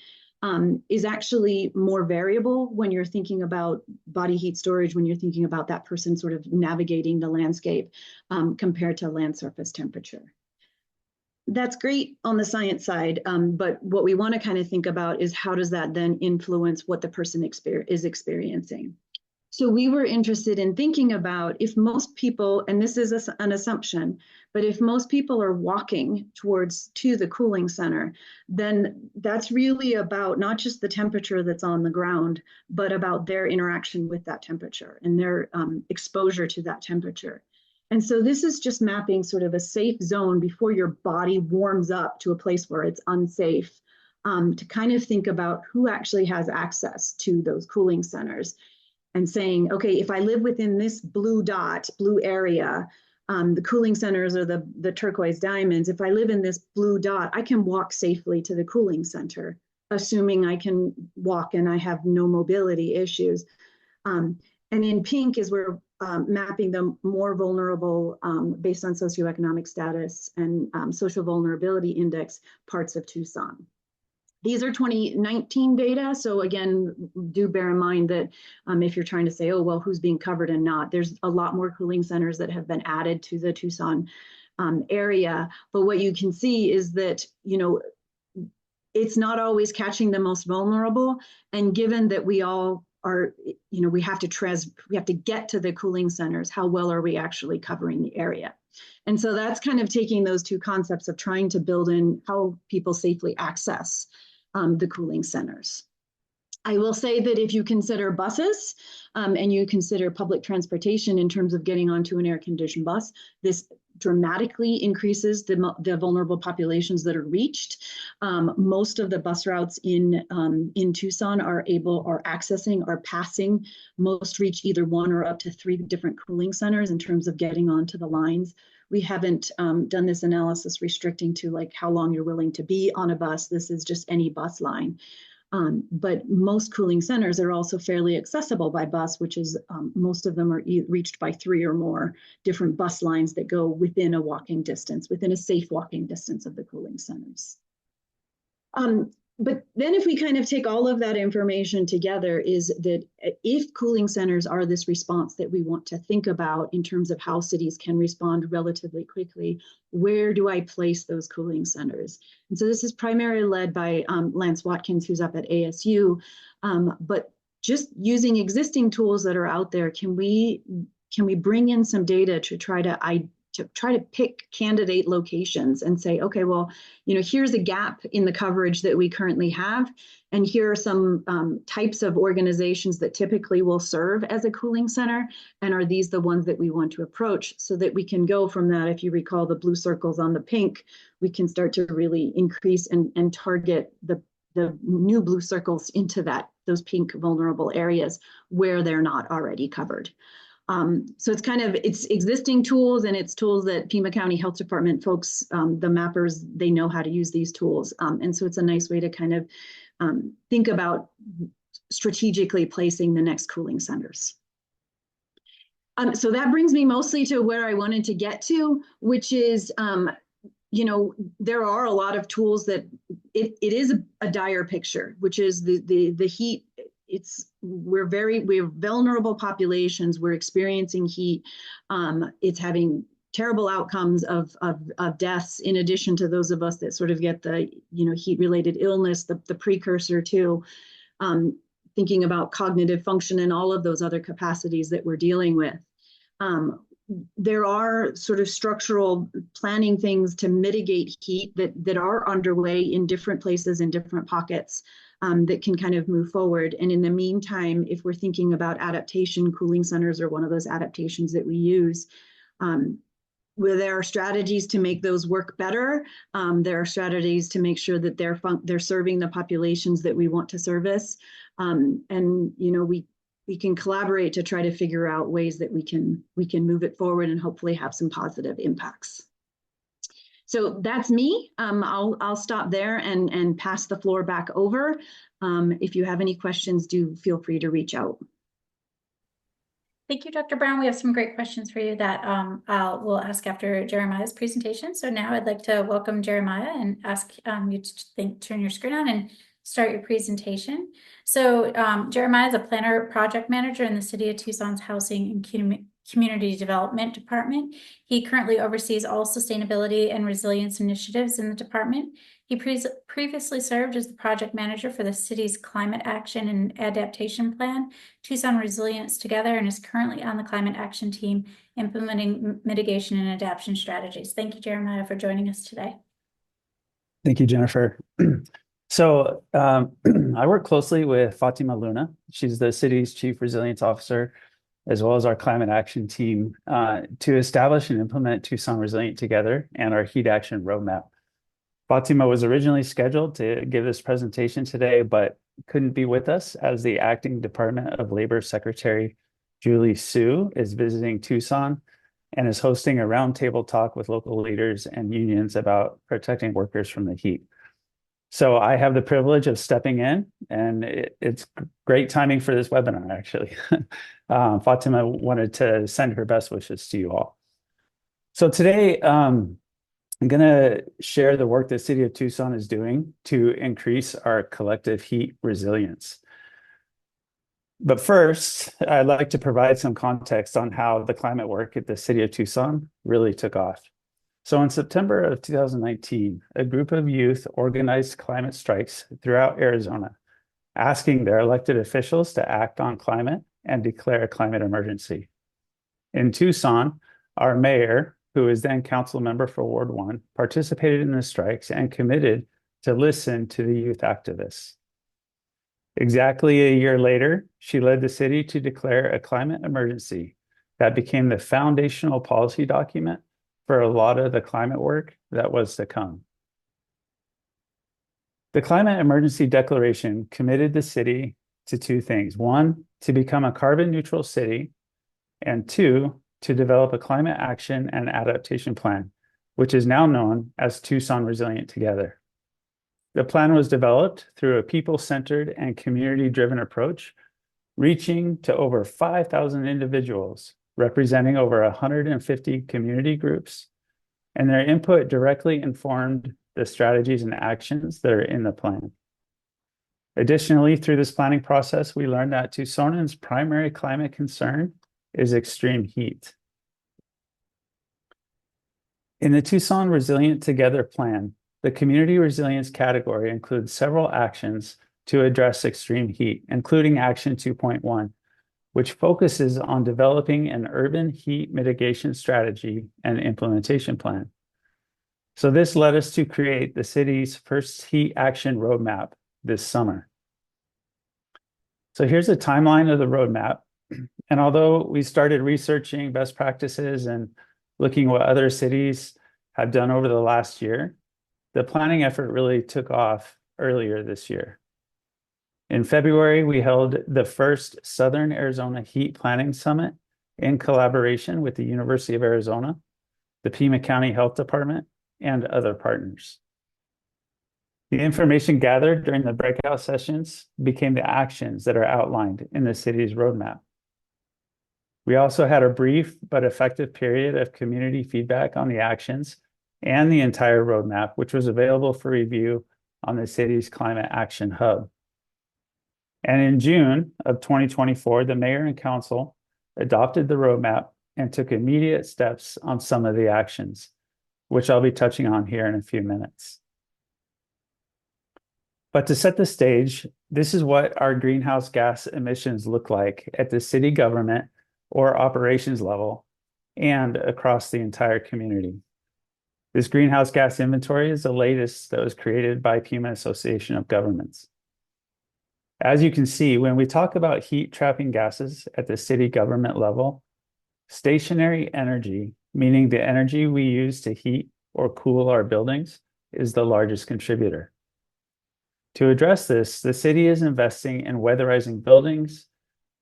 is actually more variable when you're thinking about body heat storage, when you're thinking about that person sort of navigating the landscape compared to land surface temperature. That's great on the science side, but what we want to kind of think about is how does that then influence what the person is experiencing? So we were interested in thinking about if most people, and this is an assumption, but if most people are walking to the cooling center, then that's really about not just the temperature that's on the ground, but about their interaction with that temperature and their exposure to that temperature. And so this is just mapping sort of a safe zone before your body warms up to a place where it's unsafe, to kind of think about who actually has access to those cooling centers and saying, okay, if I live within this blue area, the cooling centers are the turquoise diamonds. If I live in this blue dot, I can walk safely to the cooling center, assuming I can walk and I have no mobility issues. And in pink is where mapping the more vulnerable based on socioeconomic status and social vulnerability index parts of Tucson. These are 2019 data. So again, do bear in mind that if you're trying to say, oh, well, who's being covered and not, there's a lot more cooling centers that have been added to the Tucson area. But what you can see is that, it's not always catching the most vulnerable. And given that we all are, we have to get to the cooling centers, how well are we actually covering the area? And so that's kind of taking those two concepts of trying to build in how people safely access the cooling centers. I will say that if you consider buses and you consider public transportation in terms of getting onto an air-conditioned bus, this dramatically increases the vulnerable populations that are reached. Most of the bus routes in Tucson are passing. Most reach either one or up to 3 different cooling centers in terms of getting onto the lines. We haven't done this analysis restricting to like how long you're willing to be on a bus. This is just any bus line. But most cooling centers are also fairly accessible by bus, which is most of them are reached by 3 or more different bus lines that go within a safe walking distance of the cooling centers. But then if we kind of take all of that information together, is that if cooling centers are this response that we want to think about in terms of how cities can respond relatively quickly, where do I place those cooling centers? And so this is primarily led by Lance Watkins, who's up at ASU, but just using existing tools that are out there, can we bring in some data to try to pick candidate locations and say, okay, well, here's a gap in the coverage that we currently have. And here are some types of organizations that typically will serve as a cooling center. And are these the ones that we want to approach so that we can go from that? If you recall the blue circles on the pink, we can start to really increase and target the new blue circles into those pink vulnerable areas where they're not already covered. So it's existing tools, and it's tools that Pima County Health Department folks, the mappers, they know how to use these tools. And so it's a nice way to kind of think about strategically placing the next cooling centers. So that brings me mostly to where I wanted to get to, which is, there are a lot of tools that it is a dire picture, which is the heat. We're vulnerable populations. We're experiencing heat. It's having terrible outcomes of deaths, in addition to those of us that sort of get the heat-related illness, the precursor to thinking about cognitive function and all of those other capacities that we're dealing with. There are sort of structural planning things to mitigate heat that are underway in different places, in different pockets. That can kind of move forward. And in the meantime, if we're thinking about adaptation, cooling centers are one of those adaptations that we use. Where there are strategies to make those work better. There are strategies to make sure that they're serving the populations that we want to service. And we can collaborate to try to figure out ways that we can move it forward and hopefully have some positive impacts. So that's me. I'll stop there and pass the floor back over. If you have any questions, do feel free to reach out. Thank you, Dr. Brown. We have some great questions for you that we'll ask after Jeremiah's presentation. So now I'd like to welcome Jeremiah and ask you to turn your screen on and start your presentation. So Jeremiah is a planner project manager in the City of Tucson's Housing and Community Development Department. He currently oversees all sustainability and resilience initiatives in the department. He previously served as the project manager for the city's Climate Action and Adaptation Plan, Tucson Resilience Together, and is currently on the Climate Action team implementing mitigation and adaptation strategies. Thank you, Jeremiah, for joining us today. Thank you, Jennifer. So I work closely with Fatima Luna. She's the city's chief resilience officer, as well as our climate action team, to establish and implement Tucson Resilient Together and our heat action roadmap. Fatima was originally scheduled to give this presentation today, but couldn't be with us as the acting Department of Labor Secretary, Julie Su, is visiting Tucson and is hosting a roundtable talk with local leaders and unions about protecting workers from the heat. So I have the privilege of stepping in, and it's great timing for this webinar, actually. Fatima wanted to send her best wishes to you all. So today, I'm going to share the work the City of Tucson is doing to increase our collective heat resilience. But first, I'd like to provide some context on how the climate work at the City of Tucson really took off. So in September of 2019, a group of youth organized climate strikes throughout Arizona, asking their elected officials to act on climate and declare a climate emergency. In Tucson, our mayor, who is then council member for Ward 1, participated in the strikes and committed to listen to the youth activists. Exactly a year later, she led the city to declare a climate emergency that became the foundational policy document for a lot of the climate work that was to come. The Climate Emergency Declaration committed the city to two things. One, to become a carbon neutral city, and two, to develop a climate action and adaptation plan, which is now known as Tucson Resilient Together. The plan was developed through a people-centered and community-driven approach, reaching to over 5,000 individuals, representing over 150 community groups, and their input directly informed the strategies and actions that are in the plan. Additionally, through this planning process, we learned that Tucsonans' primary climate concern is extreme heat. In the Tucson Resilient Together plan, the community resilience category includes several actions to address extreme heat, including Action 2.1, which focuses on developing an urban heat mitigation strategy and implementation plan. So this led us to create the city's first heat action roadmap this summer. So here's a timeline of the roadmap. And although we started researching best practices and looking what other cities have done over the last year, the planning effort really took off earlier this year. In February, we held the first Southern Arizona Heat Planning Summit in collaboration with the University of Arizona, the Pima County Health Department, and other partners. The information gathered during the breakout sessions became the actions that are outlined in the city's roadmap. We also had a brief but effective period of community feedback on the actions and the entire roadmap, which was available for review on the city's Climate Action Hub. And in June of 2024, the mayor and council adopted the roadmap and took immediate steps on some of the actions, which I'll be touching on here in a few minutes. But to set the stage, this is what our greenhouse gas emissions look like at the city government or operations level and across the entire community. This greenhouse gas inventory is the latest that was created by Pima Association of Governments. As you can see, when we talk about heat trapping gases at the city government level, stationary energy, meaning the energy we use to heat or cool our buildings, is the largest contributor. To address this, the city is investing in weatherizing buildings,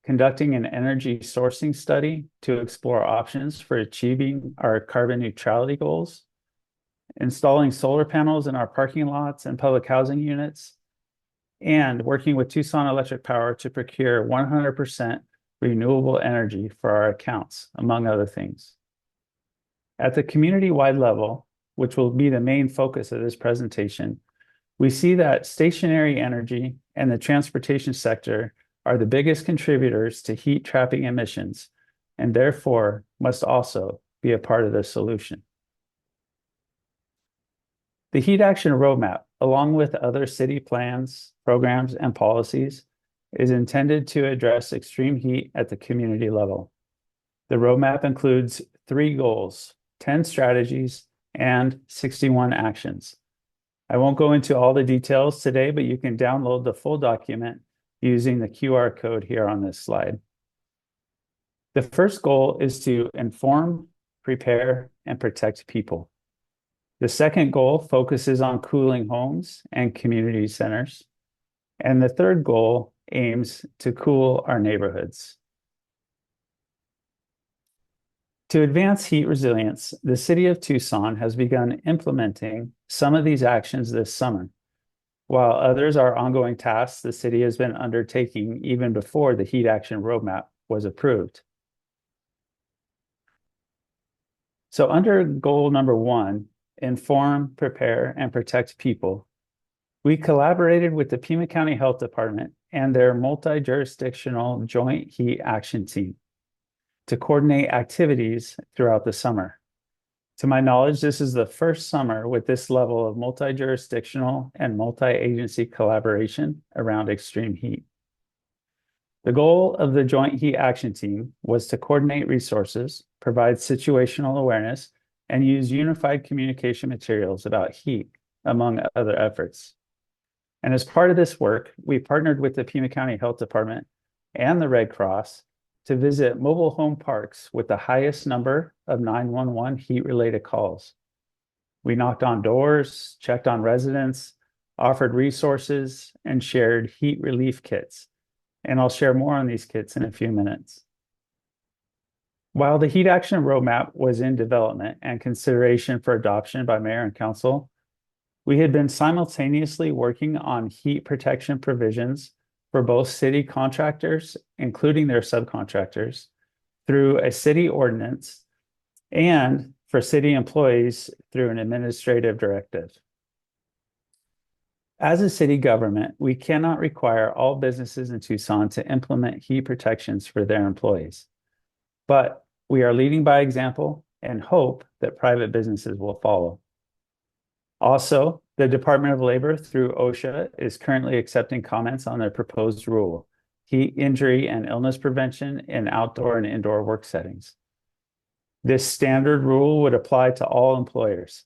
conducting an energy sourcing study to explore options for achieving our carbon neutrality goals, installing solar panels in our parking lots and public housing units, and working with Tucson Electric Power to procure 100% renewable energy for our accounts, among other things. At the community-wide level, which will be the main focus of this presentation, we see that stationary energy and the transportation sector are the biggest contributors to heat trapping emissions, and therefore must also be a part of the solution. The Heat Action Roadmap, along with other city plans, programs, and policies, is intended to address extreme heat at the community level. The roadmap includes 3 goals, 10 strategies, and 61 actions. I won't go into all the details today, but you can download the full document using the QR code here on this slide. The first goal is to inform, prepare, and protect people. The second goal focuses on cooling homes and community centers. And the third goal aims to cool our neighborhoods. To advance heat resilience, the City of Tucson has begun implementing some of these actions this summer, while others are ongoing tasks the city has been undertaking even before the Heat Action Roadmap was approved. So under goal number 1, inform, prepare, and protect people, we collaborated with the Pima County Health Department and their multi-jurisdictional joint heat action team to coordinate activities throughout the summer. To my knowledge, this is the first summer with this level of multi-jurisdictional and multi-agency collaboration around extreme heat. The goal of the Joint Heat Action Team was to coordinate resources, provide situational awareness, and use unified communication materials about heat, among other efforts. And as part of this work, we partnered with the Pima County Health Department and the Red Cross to visit mobile home parks with the highest number of 911 heat-related calls. We knocked on doors, checked on residents, offered resources, and shared heat relief kits. And I'll share more on these kits in a few minutes. While the Heat Action Roadmap was in development and consideration for adoption by Mayor and Council, we had been simultaneously working on heat protection provisions for both city contractors, including their subcontractors, through a city ordinance, and for city employees through an administrative directive. As a city government, we cannot require all businesses in Tucson to implement heat protections for their employees, but we are leading by example and hope that private businesses will follow. Also, the Department of Labor through OSHA is currently accepting comments on their proposed rule, heat injury and illness prevention in outdoor and indoor work settings. This standard rule would apply to all employers.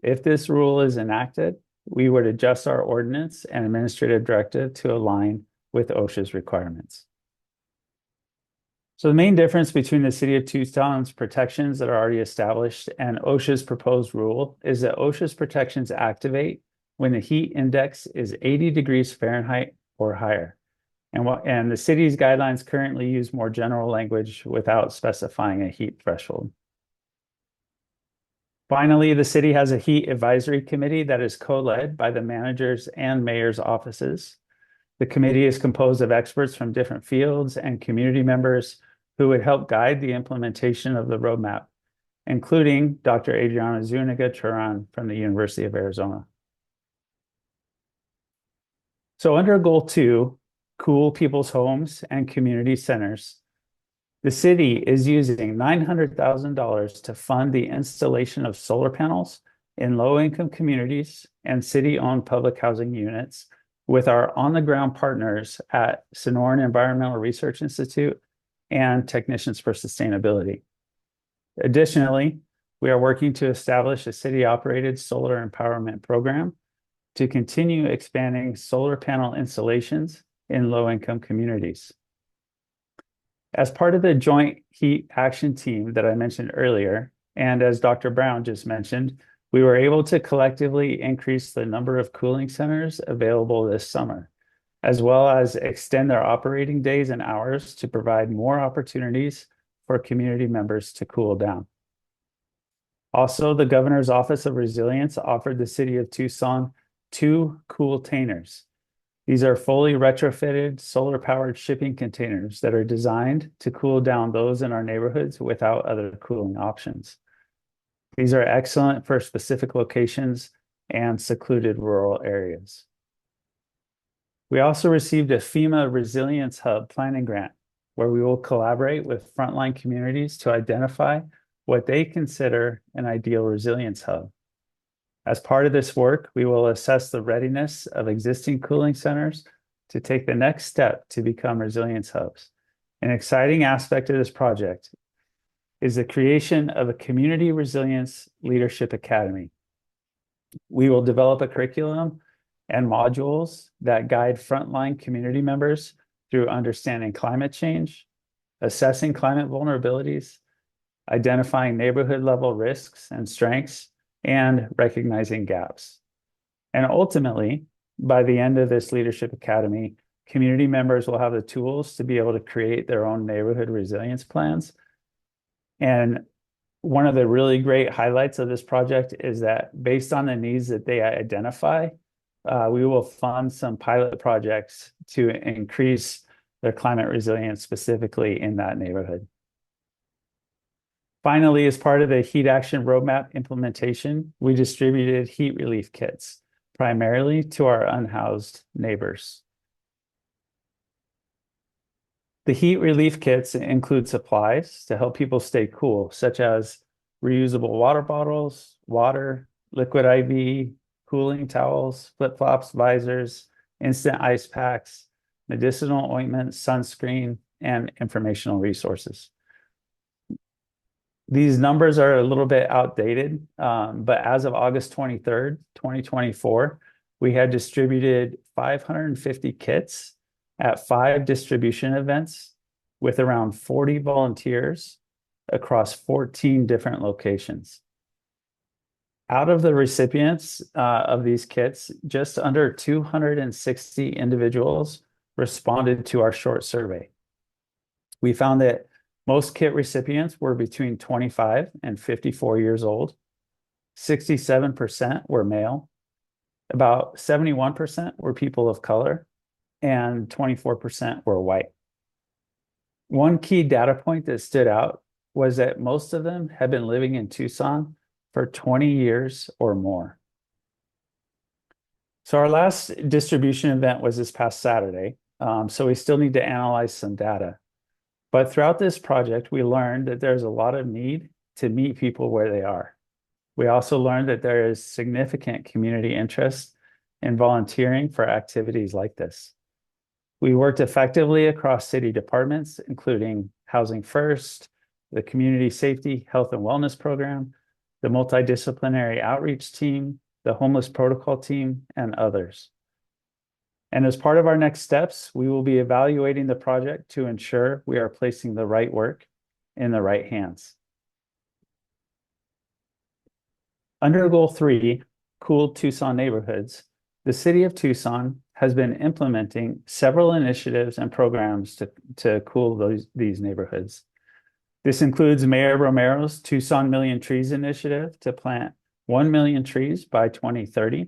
If this rule is enacted, we would adjust our ordinance and administrative directive to align with OSHA's requirements. So the main difference between the City of Tucson's protections that are already established and OSHA's proposed rule is that OSHA's protections activate when the heat index is 80 degrees Fahrenheit or higher. And the city's guidelines currently use more general language without specifying a heat threshold. Finally, the city has a heat advisory committee that is co-led by the managers and mayor's offices. The committee is composed of experts from different fields and community members who would help guide the implementation of the roadmap, including Dr. Adriana Zuniga-Turan from the University of Arizona. So under goal 2, cool people's homes and community centers, the city is using $900,000 to fund the installation of solar panels in low-income communities and city-owned public housing units with our on-the-ground partners at Sonoran Environmental Research Institute and Technicians for Sustainability. Additionally, we are working to establish a city-operated solar empowerment program to continue expanding solar panel installations in low-income communities. As part of the Joint Heat Action Team that I mentioned earlier, and as Dr. Brown just mentioned, we were able to collectively increase the number of cooling centers available this summer. as well as extend their operating days and hours to provide more opportunities for community members to cool down. Also, the Governor's Office of Resilience offered the City of Tucson 2 Cooltainers. These are fully retrofitted solar-powered shipping containers that are designed to cool down those in our neighborhoods without other cooling options. These are excellent for specific locations and secluded rural areas. We also received a FEMA Resilience Hub planning grant, where we will collaborate with frontline communities to identify what they consider an ideal resilience hub. As part of this work, we will assess the readiness of existing cooling centers to take the next step to become resilience hubs. An exciting aspect of this project is the creation of a Community Resilience Leadership Academy. We will develop a curriculum and modules that guide frontline community members through understanding climate change, assessing climate vulnerabilities, identifying neighborhood level risks and strengths, and recognizing gaps. And ultimately, by the end of this Leadership Academy, community members will have the tools to be able to create their own neighborhood resilience plans. And one of the really great highlights of this project is that based on the needs that they identify, we will fund some pilot projects to increase their climate resilience specifically in that neighborhood. Finally, as part of the Heat Action Roadmap implementation, we distributed heat relief kits, primarily to our unhoused neighbors. The heat relief kits include supplies to help people stay cool, such as reusable water bottles, water, liquid IV, cooling towels, flip-flops, visors, instant ice packs, medicinal ointment, sunscreen, and informational resources. These numbers are a little bit outdated, but as of August 23rd, 2024, we had distributed 550 kits at 5 distribution events with around 40 volunteers across 14 different locations. Out of the recipients of these kits, just under 260 individuals responded to our short survey. We found that most kit recipients were between 25 and 54 years old. 67% were male. About 71% were people of color, and 24% were white. One key data point that stood out was that most of them had been living in Tucson for 20 years or more. So our last distribution event was this past Saturday, so we still need to analyze some data. But throughout this project, we learned that there's a lot of need to meet people where they are. We also learned that there is significant community interest in volunteering for activities like this. We worked effectively across city departments, including Housing First, the Community Safety, Health and Wellness Program, the Multidisciplinary Outreach Team, the Homeless Protocol Team, and others. And as part of our next steps, we will be evaluating the project to ensure we are placing the right work in the right hands. Under Goal 3, Cool Tucson Neighborhoods, the City of Tucson has been implementing several initiatives and programs to cool these neighborhoods. This includes Mayor Romero's Tucson Million Trees initiative to plant 1 million trees by 2030.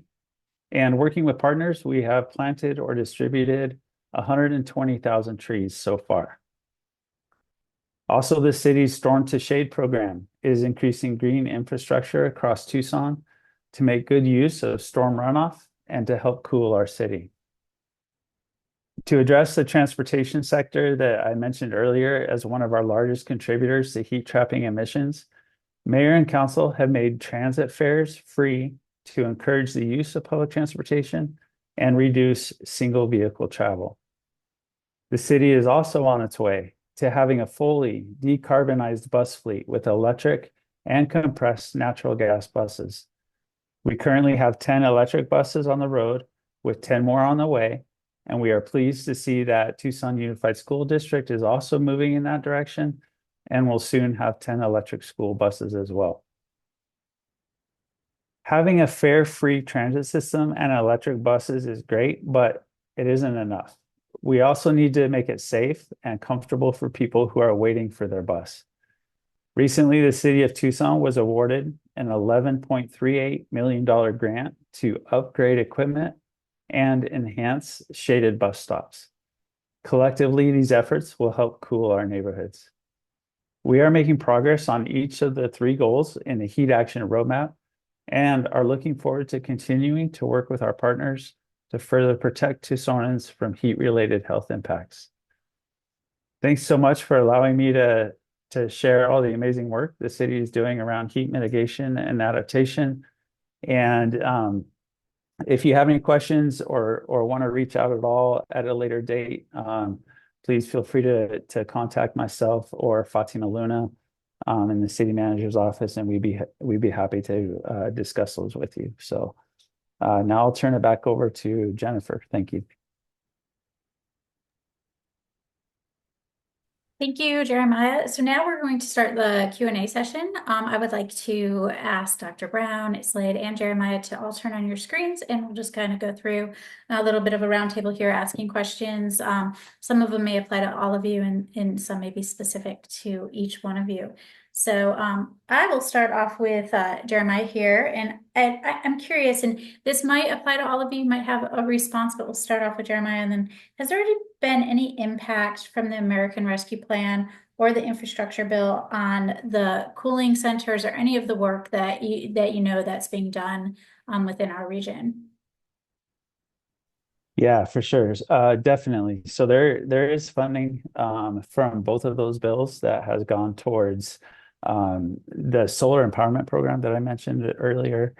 And working with partners, we have planted or distributed 120,000 trees so far. Also, the city's Storm to Shade program is increasing green infrastructure across Tucson to make good use of storm runoff and to help cool our city. To address the transportation sector that I mentioned earlier as one of our largest contributors to heat trapping emissions, Mayor and Council have made transit fares free to encourage the use of public transportation and reduce single vehicle travel. The city is also on its way to having a fully decarbonized bus fleet with electric and compressed natural gas buses. We currently have 10 electric buses on the road with 10 more on the way, and we are pleased to see that Tucson Unified School District is also moving in that direction and will soon have 10 electric school buses as well. Having a fare-free transit system and electric buses is great, but it isn't enough. We also need to make it safe and comfortable for people who are waiting for their bus. Recently, the city of Tucson was awarded an $11.38 million grant to upgrade equipment and enhance shaded bus stops. Collectively, these efforts will help cool our neighborhoods. We are making progress on each of the 3 goals in the heat action roadmap and are looking forward to continuing to work with our partners to further protect Tucsonans from heat-related health impacts. Thanks so much for allowing me to share all the amazing work the city is doing around heat mitigation and adaptation. And if you have any questions or want to reach out at all at a later date, please feel free to contact myself or Fatima Luna in the city manager's office, and we'd be happy to discuss those with you. So now I'll turn it back over to Jennifer. Thank you. Thank you, Jeremiah. So now we're going to start the Q&A session. I would like to ask Dr. Brown, Slade, and Jeremiah to all turn on your screens, and we'll just kind of go through a little bit of a roundtable here, asking questions. Some of them may apply to all of you, and some may be specific to each one of you. So I will start off with Jeremiah here, and I'm curious, and this might apply to all of you, might have a response, but we'll start off with Jeremiah. And then, has there already been any impact from the American Rescue Plan or the infrastructure bill on the cooling centers or any of the work that you know that's being done within our region? Yeah, for sure. Definitely. So there is funding from both of those bills that has gone towards the solar empowerment program that I mentioned earlier,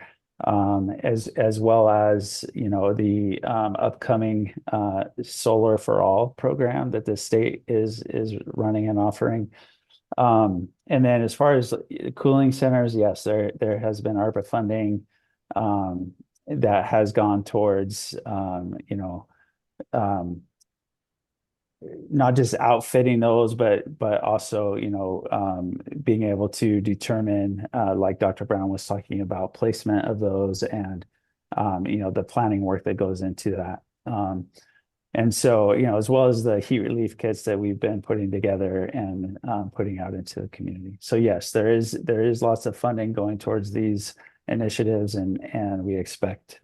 as well as, you know, the upcoming Solar for All program that the state is running and offering. And then as far as cooling centers, yes, there has been ARPA funding that has gone towards you know, not just outfitting those, but also, you know, being able to determine, like Dr. Brown was talking about, placement of those and, you know, the planning work that goes into that. And so, you know, as well as the heat relief kits that we've been putting together and putting out into the community. So yes, there is lots of funding going towards these initiatives, and we expect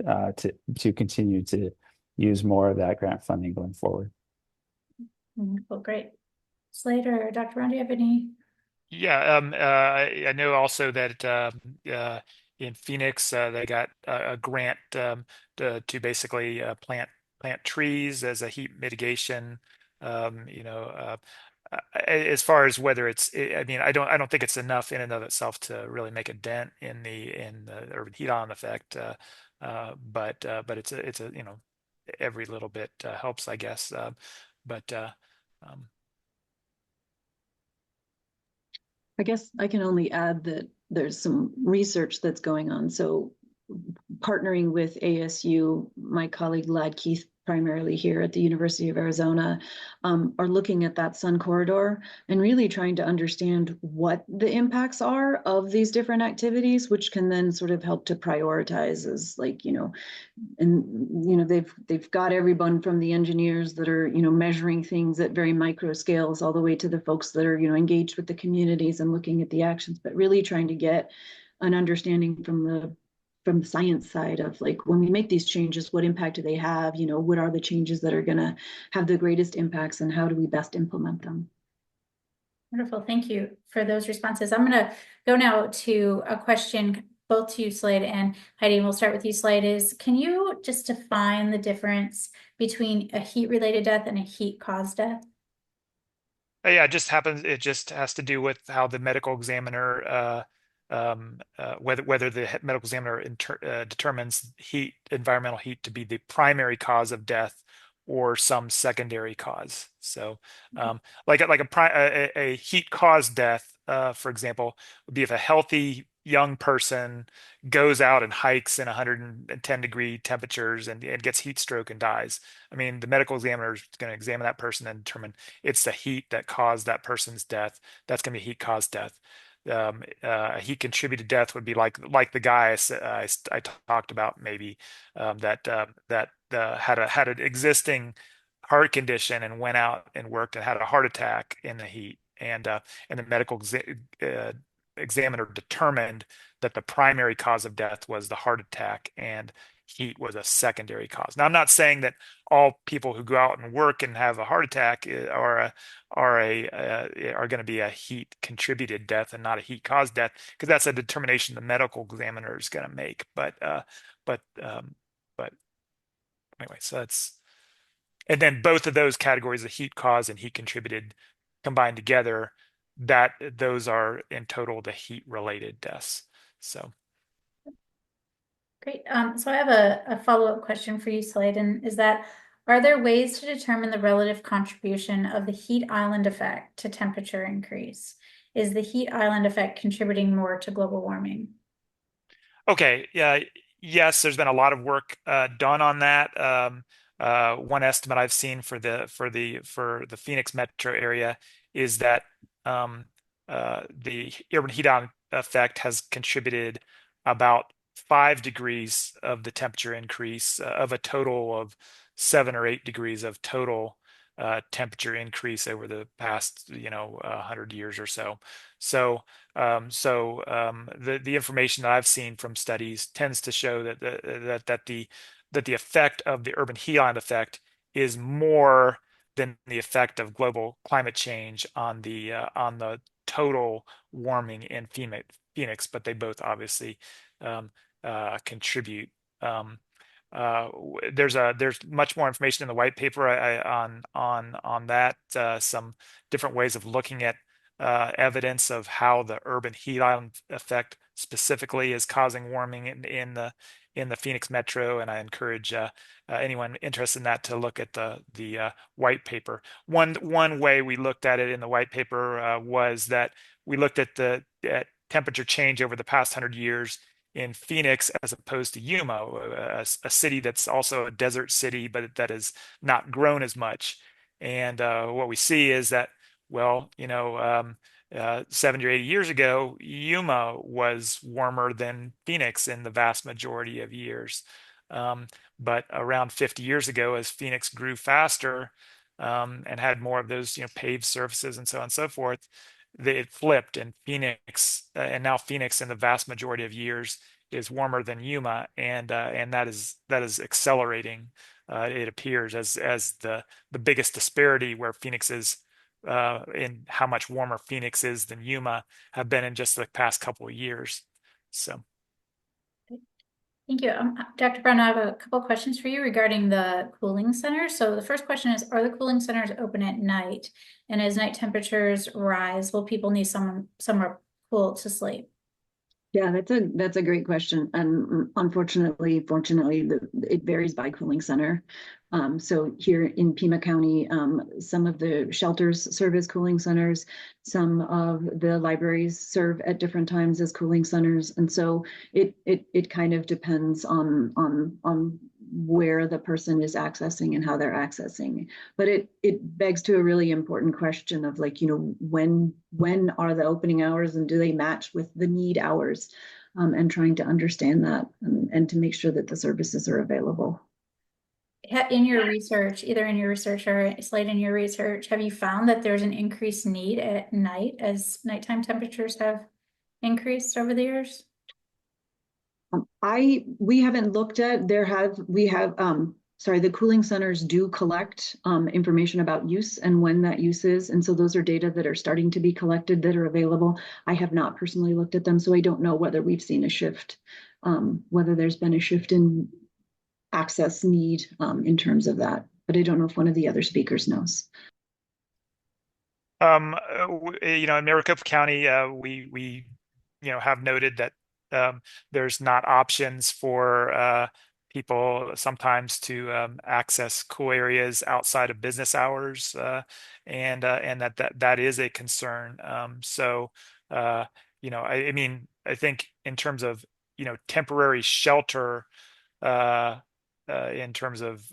to continue to use more of that grant funding going forward. Well, great. Slade or Dr. Brown, do you have any? Yeah, I know also that in Phoenix they got a grant to basically plant trees as a heat mitigation. You know, as far as whether I mean, I don't think it's enough in and of itself to really make a dent in the urban heat island effect. But it's a you know, every little bit helps, I guess. But I guess I can only add that there's some research that's going on. So partnering with ASU, my colleague Lad Keith, primarily here at the University of Arizona, are looking at that sun corridor and really trying to understand what the impacts are of these different activities, which can then sort of help to prioritize as, like, you know, and, you know, they've got everyone from the engineers that are, you know, measuring things at very micro scales all the way to the folks that are, you know, engaged with the communities and looking at the actions, but really trying to get an understanding from the science side of, like, when we make these changes, what impact do they have? You know, what are the changes that are going to have the greatest impacts, and how do we best implement them? Wonderful. Thank you for those responses. I'm going to go now to a question both to you, Slade, and Heidi. We'll start with you, Slade. Can you just define the difference between a heat-related death and a heat-caused death? yeah, it just happens. It just has to do with how the medical examiner whether the medical examiner determines environmental heat to be the primary cause of death or some secondary cause. So like a heat caused death, for example, would be if a healthy young person goes out and hikes in 110-degree temperatures and gets heat stroke and dies. I mean, the medical examiner is going to examine that person and determine it's the heat that caused that person's death. That's going to be heat caused death. a heat contributed death would be like the guy I talked about, maybe that had an existing heart condition and went out and worked and had a heart attack in the heat, and the medical examiner determined that the primary cause of death was the heart attack and heat was a secondary cause. Now, I'm not saying that all people who go out and work and have a heart attack are going to be a heat contributed death and not a heat caused death, because that's a determination the medical examiner is going to make. But anyway, so that's, and then both of those categories, the heat caused and heat contributed, combined together, that those are in total the heat related deaths. So. Great. So I have a follow-up question for you, Slade, and is that, are there ways to determine the relative contribution of the heat island effect to temperature increase? Is the heat island effect contributing more to global warming? Okay. Yeah. Yes, there's been a lot of work done on that. One estimate I've seen for the Phoenix metro area is that the urban heat island effect has contributed about 5 degrees of the temperature increase, of a total of 7 or 8 degrees of total temperature increase over the past 100 years or so. The information that I've seen from studies tends to show that the effect of the urban heat island effect is more than the effect of global climate change on the total warming in Phoenix, but they both obviously contribute. There's much more information in the white paper on that. Some different ways of looking at evidence of how the urban heat island effect specifically is causing warming in the Phoenix metro, and I encourage anyone interested in that to look at the white paper. One way we looked at it in the white paper was that we looked at at temperature change over the past 100 years in Phoenix as opposed to Yuma, a city that's also a desert city, but that has not grown as much. And what we see is that, well, 70 or 80 years ago, Yuma was warmer than Phoenix in the vast majority of years. But around 50 years ago, as Phoenix grew faster and had more of those, paved surfaces and so on and so forth, it flipped, and now Phoenix in the vast majority of years is warmer than Yuma, and that is accelerating. It appears as the biggest disparity where Phoenix is in how much warmer Phoenix is than Yuma have been in just the past couple of years. So. Thank you. Dr. Brown, I have a couple questions for you regarding the cooling centers. So the first question is, are the cooling centers open at night? And as night temperatures rise, will people need somewhere cool to sleep? Yeah, that's a great question. And fortunately, it varies by cooling center. So here in Pima County, some of the shelters serve as cooling centers. Some of the libraries serve at different times as cooling centers. And so it kind of depends on where the person is accessing and how they're accessing. But it begs to a really important question of, like, when are the opening hours and do they match with the need hours, and trying to understand that and to make sure that the services are available. In your research, either in your research or Slade in your research, have you found that there's an increased need at night as nighttime temperatures have increased over the years? We haven't looked at, the cooling centers do collect information about use and when that use is. And so those are data that are starting to be collected that are available. I have not personally looked at them, so I don't know whether we've seen a shift, whether there's been a shift in access need in terms of that. But I don't know if one of the other speakers knows. In Maricopa County, we have noted that there's not options for people sometimes to access cool areas outside of business hours, and that is a concern. I think in terms of temporary shelter, in terms of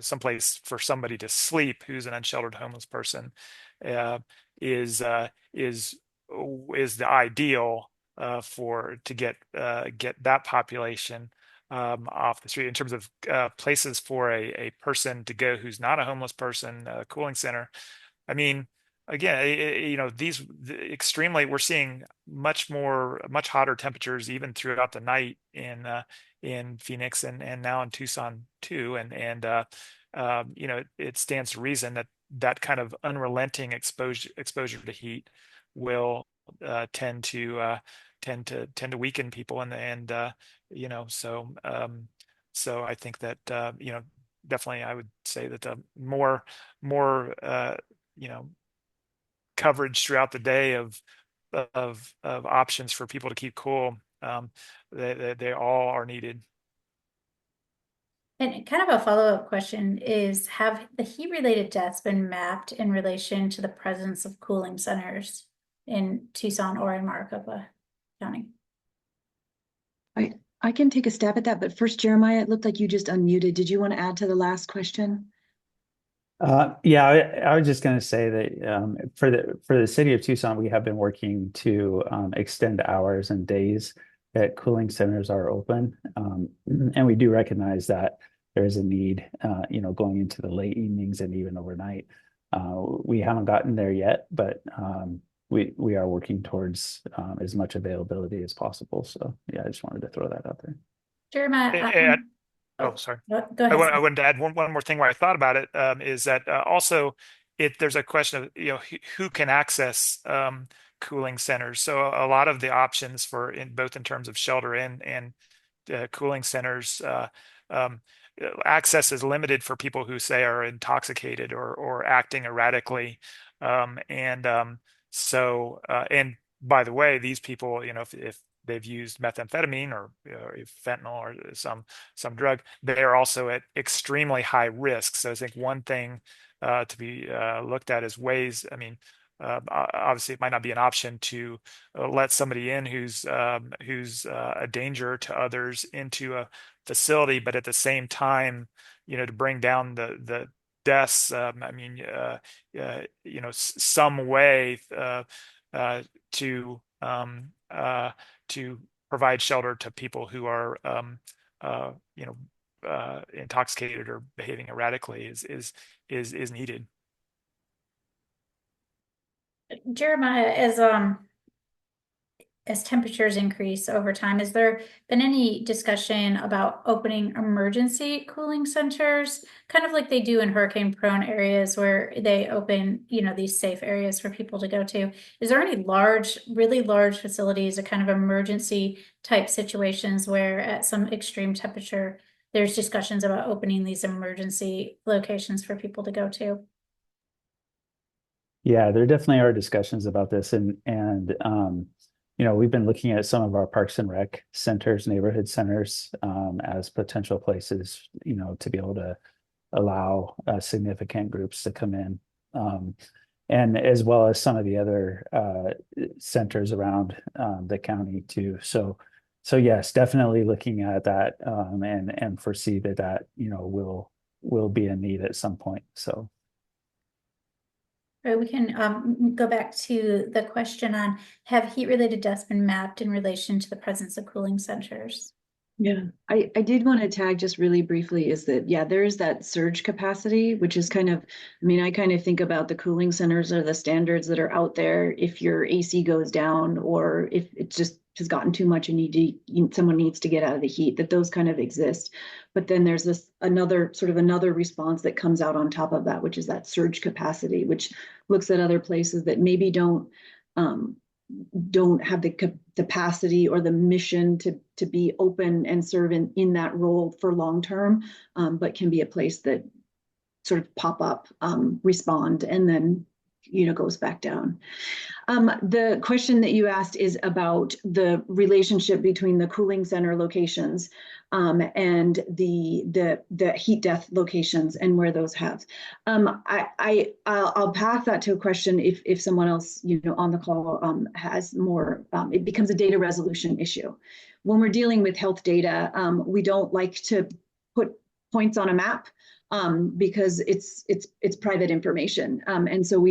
someplace for somebody to sleep who's an unsheltered homeless person, is is the ideal to get that population off the street in terms of places for a person to go who's not a homeless person, a cooling center. I mean, again, you know, we're seeing much hotter temperatures even throughout the night in Phoenix and now in Tucson too. You know, it stands to reason that that kind of unrelenting exposure to heat will tend to weaken people and you know, so I think that you know, definitely I would say that the more you know, coverage throughout the day of options for people to keep cool, they all are needed. And kind of a follow-up question is, have the heat-related deaths been mapped in relation to the presence of cooling centers in Tucson or in Maricopa County? I can take a stab at that, but first, Jeremiah, it looked like you just unmuted. Did you want to add to the last question? Yeah, I was just going to say that for the city of Tucson, we have been working to extend hours and days that cooling centers are open, and we do recognize that there is a need, you know, going into the late evenings and even overnight. We haven't gotten there yet, but we are working towards as much availability as possible. So yeah, I just wanted to throw that out there. Jeremiah, Oh, sorry. go I ahead. I wanted to add one more thing where I thought about it, is that also there's a question of, you know, who can access cooling centers. So a lot of the options for both in terms of shelter and cooling centers, um, access is limited for people who say are intoxicated or acting erratically. And by the way, these people, you know, if they've used methamphetamine or fentanyl or some drug, they are also at extremely high risk. So I think one thing to be looked at is ways. I mean, obviously, it might not be an option to let somebody in who's a danger to others into a facility, but at the same time, you know, to bring down the deaths. I mean, you know, some way to to provide shelter to people who are you know, intoxicated or behaving erratically is needed. Jeremiah, as temperatures increase over time, has there been any discussion about opening emergency cooling centers, kind of like they do in hurricane-prone areas where they open, you know, these safe areas for people to go to? Is there any really large facilities or kind of emergency type situations where at some extreme temperature, there's discussions about opening these emergency locations for people to go to? Yeah, there definitely are discussions about this, and you know, we've been looking at some of our parks and rec centers, neighborhood centers, as potential places, you know, to be able to allow significant groups to come in, and as well as some of the other centers around the county too. So yes, definitely looking at that, and foresee that you know will be a need at some point. So. Right, we can go back to the question on, have heat-related deaths been mapped in relation to the presence of cooling centers? Yeah, I did want to tag just really briefly is that, yeah, there is that surge capacity, which is kind of, I mean, I kind of think about the cooling centers or the standards that are out there if your AC goes down or if it just has gotten too much and someone needs to get out of the heat, that those kind of exist. But then there's this another response that comes out on top of that, which is that surge capacity, which looks at other places that maybe don't have the capacity or the mission to be open and serve in that role for long term, but can be a place that sort of pop up, respond, and then, you know, goes back down. The question that you asked is about the relationship between the cooling center locations and the heat death locations and where those have. I'll pass that to a question if someone else, you know, on the call has more. It becomes a data resolution issue. When we're dealing with health data, we don't like to put points on a map. because it's private information. And so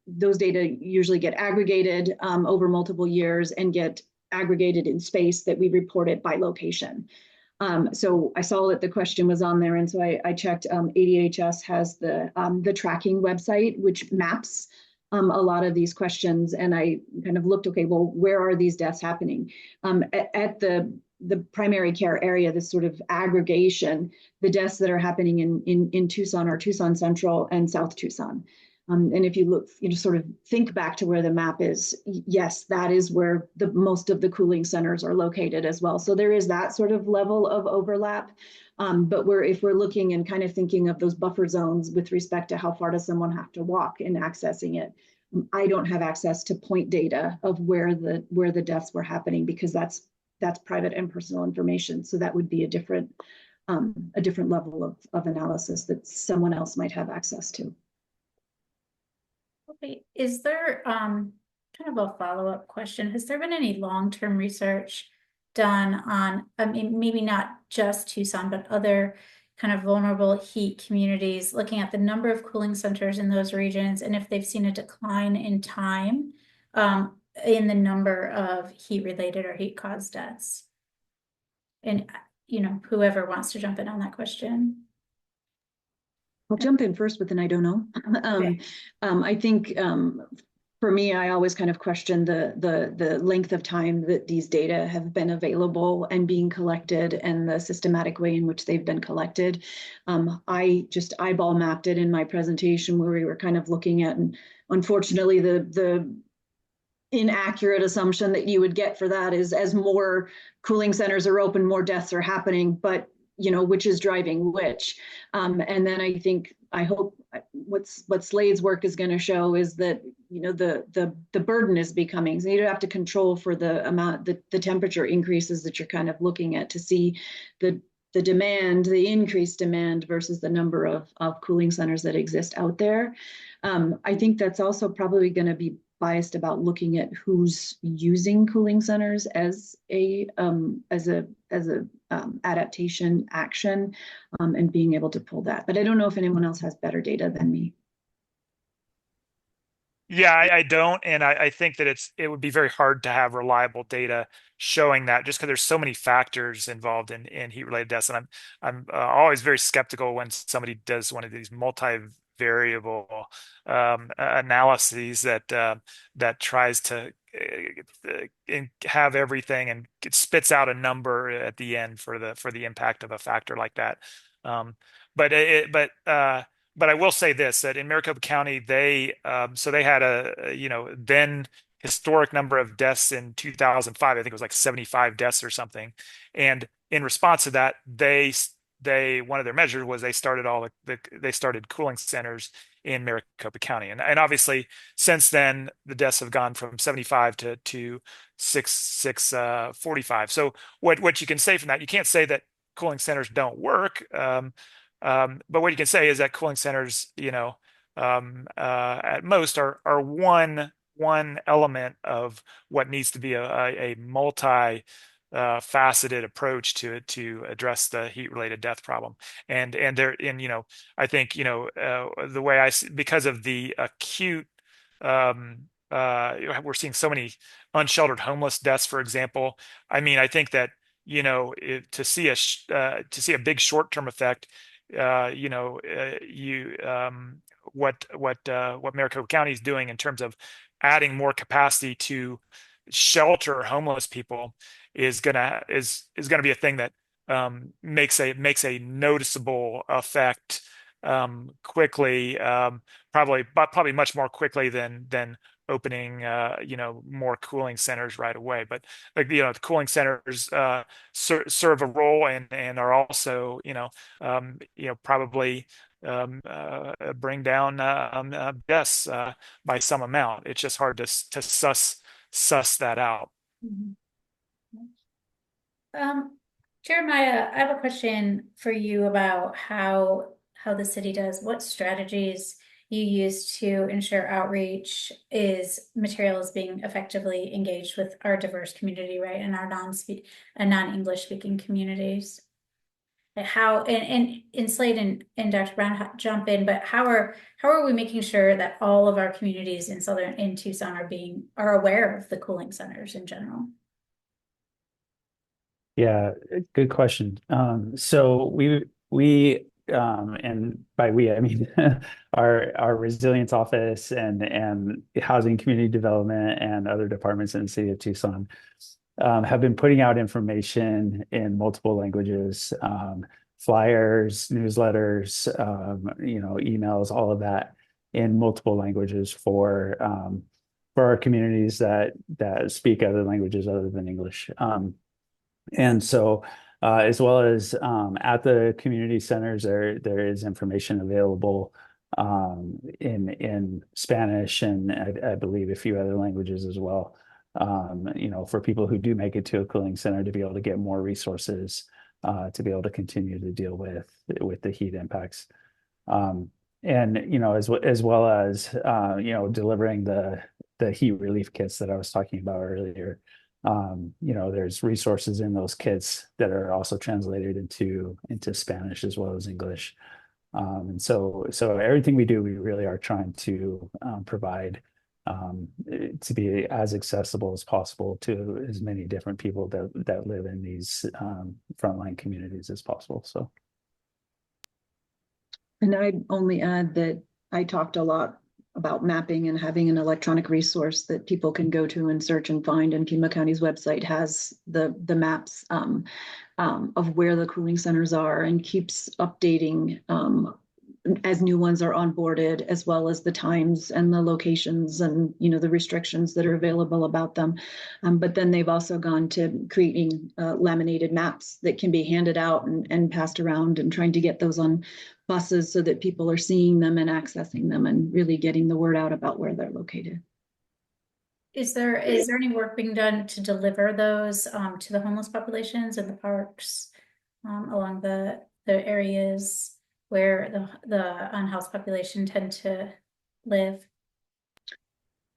those data usually get aggregated over multiple years and get aggregated in space that we report it by location. So I saw that the question was on there, and so I checked. ADHS has the tracking website, which maps a lot of these questions, and I kind of looked, okay, well, where are these deaths happening? At the primary care area, this sort of aggregation, the deaths that are happening in Tucson are Tucson Central and South Tucson. And if you look, sort of think back to where the map is, yes, that is where most of the cooling centers are located as well. So there is that sort of level of overlap. But if we're looking and kind of thinking of those buffer zones with respect to how far does someone have to walk in accessing it, I don't have access to point data of where the deaths were happening, because that's private and personal information. So that would be a different level of analysis that someone else might have access to. Okay, is there kind of a follow-up question? Has there been any long-term research done on, I mean, maybe not just Tucson, but other kind of vulnerable heat communities, looking at the number of cooling centers in those regions and if they've seen a decline in time in the number of heat-related or heat-caused deaths? And, whoever wants to jump in on that question. I'll jump in first, but then I don't know. Okay. I think for me, I always kind of question the length of time that these data have been available and being collected and the systematic way in which they've been collected. I just eyeball mapped it in my presentation where we were kind of looking at, and unfortunately, the inaccurate assumption that you would get for that is as more cooling centers are open, more deaths are happening, but which is driving which. And then I hope what Slade's work is going to show is that, the burden is becoming, so you don't have to control for the amount, the temperature increases that you're kind of looking at to see the demand, the increased demand versus the number of cooling centers that exist out there. I think that's also probably going to be biased about looking at who's using cooling centers as a adaptation action, and being able to pull that. But I don't know if anyone else has better data than me. Yeah, I don't, and I think that it would be very hard to have reliable data showing that, just because there's so many factors involved in heat-related deaths, and I'm always very skeptical when somebody does one of these multivariable analyses that tries to have everything and it spits out a number at the end for the impact of a factor like that. But I will say this, that in Maricopa County, they had a then historic number of deaths in 2005. I think it was like 75 deaths or something. And in response to that, one of their measures was they started cooling centers in Maricopa County. And obviously since then the deaths have gone from 75 to 645. So what you can say from that, you can't say that cooling centers don't work. But what you can say is that cooling centers, at most are one element of what needs to be a multi faceted approach to address the heat-related death problem. And I think the way I see, because of the acute, we're seeing so many unsheltered homeless deaths, for example. I mean, I think that to see a big short-term effect. What Maricopa County is doing in terms of adding more capacity to shelter homeless people is gonna be a thing that makes a noticeable effect quickly, probably much more quickly than opening more cooling centers right away. But the cooling centers serve a role and are also probably bring down deaths by some amount. It's just hard to suss that out. Jeremiah, I have a question for you about how the city does, what strategies you use to ensure outreach material is being effectively engaged with our diverse community, right? And our non-English speaking communities. how, and Slade and Dr. Brown jump in, but how are we making sure that all of our communities in Tucson are aware of the cooling centers in general? Yeah, good question. So and by we I mean our resilience office and housing community development and other departments in the city of Tucson have been putting out information in multiple languages, flyers, newsletters, emails, all of that in multiple languages for our communities that speak other languages other than English. And so, as well as at the community centers, there is information available in Spanish and I believe a few other languages as well. For people who do make it to a cooling center to be able to get more resources to be able to continue to deal with the heat impacts. And as well as delivering the heat relief kits that I was talking about earlier. There's resources in those kits that are also translated into Spanish as well as English. And so everything we do, we really are trying to provide to be as accessible as possible to as many different people that live in these frontline communities as possible. So. And I'd only add that I talked a lot about mapping and having an electronic resource that people can go to and search and find. And Pima County's website has the maps of where the cooling centers are and keeps updating as new ones are onboarded, as well as the times and the locations and the restrictions that are available about them. But then they've also gone to creating laminated maps that can be handed out and passed around, and trying to get those on buses so that people are seeing them and accessing them and really getting the word out about where they're located. Is there any work being done to deliver those to the homeless populations in the parks along the areas where the unhoused population tend to live?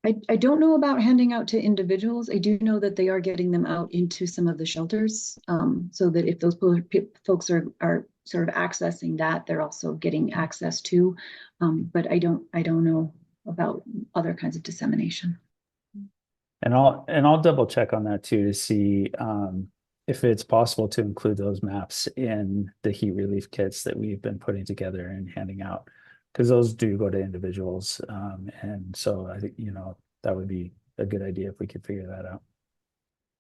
I don't know about handing out to individuals. I do know that they are getting them out into some of the shelters, so that if those folks are sort of accessing that, they're also getting access to. But I don't know about other kinds of dissemination. And I'll double check on that too to see if it's possible to include those maps in the heat relief kits that we've been putting together and handing out, because those do go to individuals. And so I think, that would be a good idea if we could figure that out.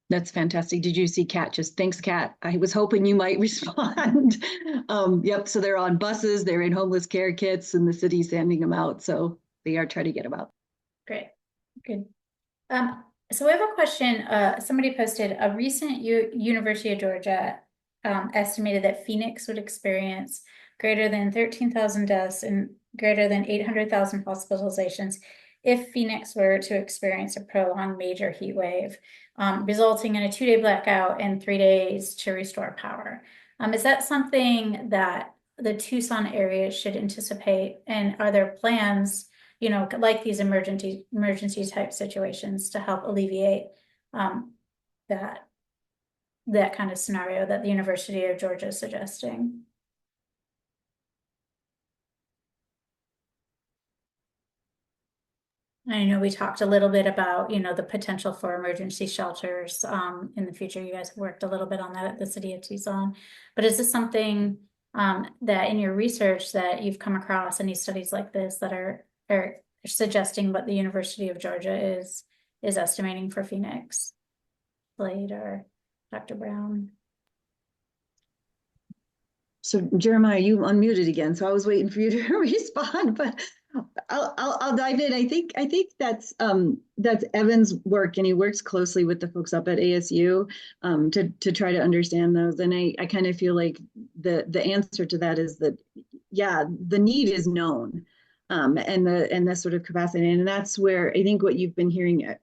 That's fantastic. Did you see Kat? Thanks, Kat. I was hoping you might respond. Yep. So they're on buses, they're in homeless care kits, and the city's handing them out. So they are trying to get them out. Great. Good. So we have a question. Somebody posted a recent University of Georgia estimated that Phoenix would experience greater than 13,000 deaths and greater than 800,000 hospitalizations if Phoenix were to experience a prolonged major heat wave, resulting in a 2-day blackout and 3 days to restore power. Is that something that the Tucson area should anticipate? And are there plans, like these emergency type situations to help alleviate that kind of scenario that the University of Georgia is suggesting? I know we talked a little bit about, the potential for emergency shelters in the future. You guys have worked a little bit on that at the city of Tucson, but is this something that in your research that you've come across any studies like this that are suggesting what the University of Georgia is estimating for Phoenix? Slade or Dr. Brown? So Jeremiah, you unmuted again, so I was waiting for you to respond, but I'll dive in. I think that's Evan's work, and he works closely with the folks up at ASU to try to understand those. And I kind of feel like the answer to that is that, yeah, the need is known, and the sort of capacity, and that's where I think what you've been hearing,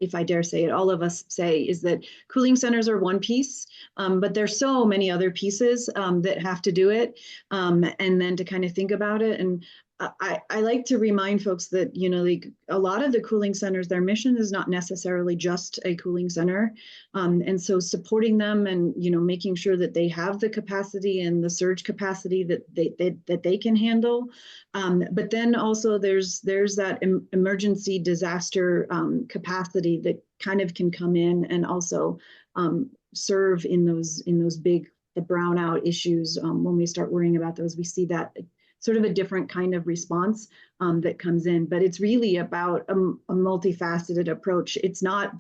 if I dare say it, all of us say, is that cooling centers are one piece, but there's so many other pieces that have to do it, and then to kind of think about it. And I like to remind folks that, you know, like a lot of the cooling centers, their mission is not necessarily just a cooling center. And so supporting them and, you know, making sure that they have the capacity and the surge capacity that they can handle. But then also there's that emergency disaster capacity that kind of can come in and also serve in those big the brownout issues. When we start worrying about those, we see that sort of a different kind of response that comes in. But it's really about a multifaceted approach. It's hard.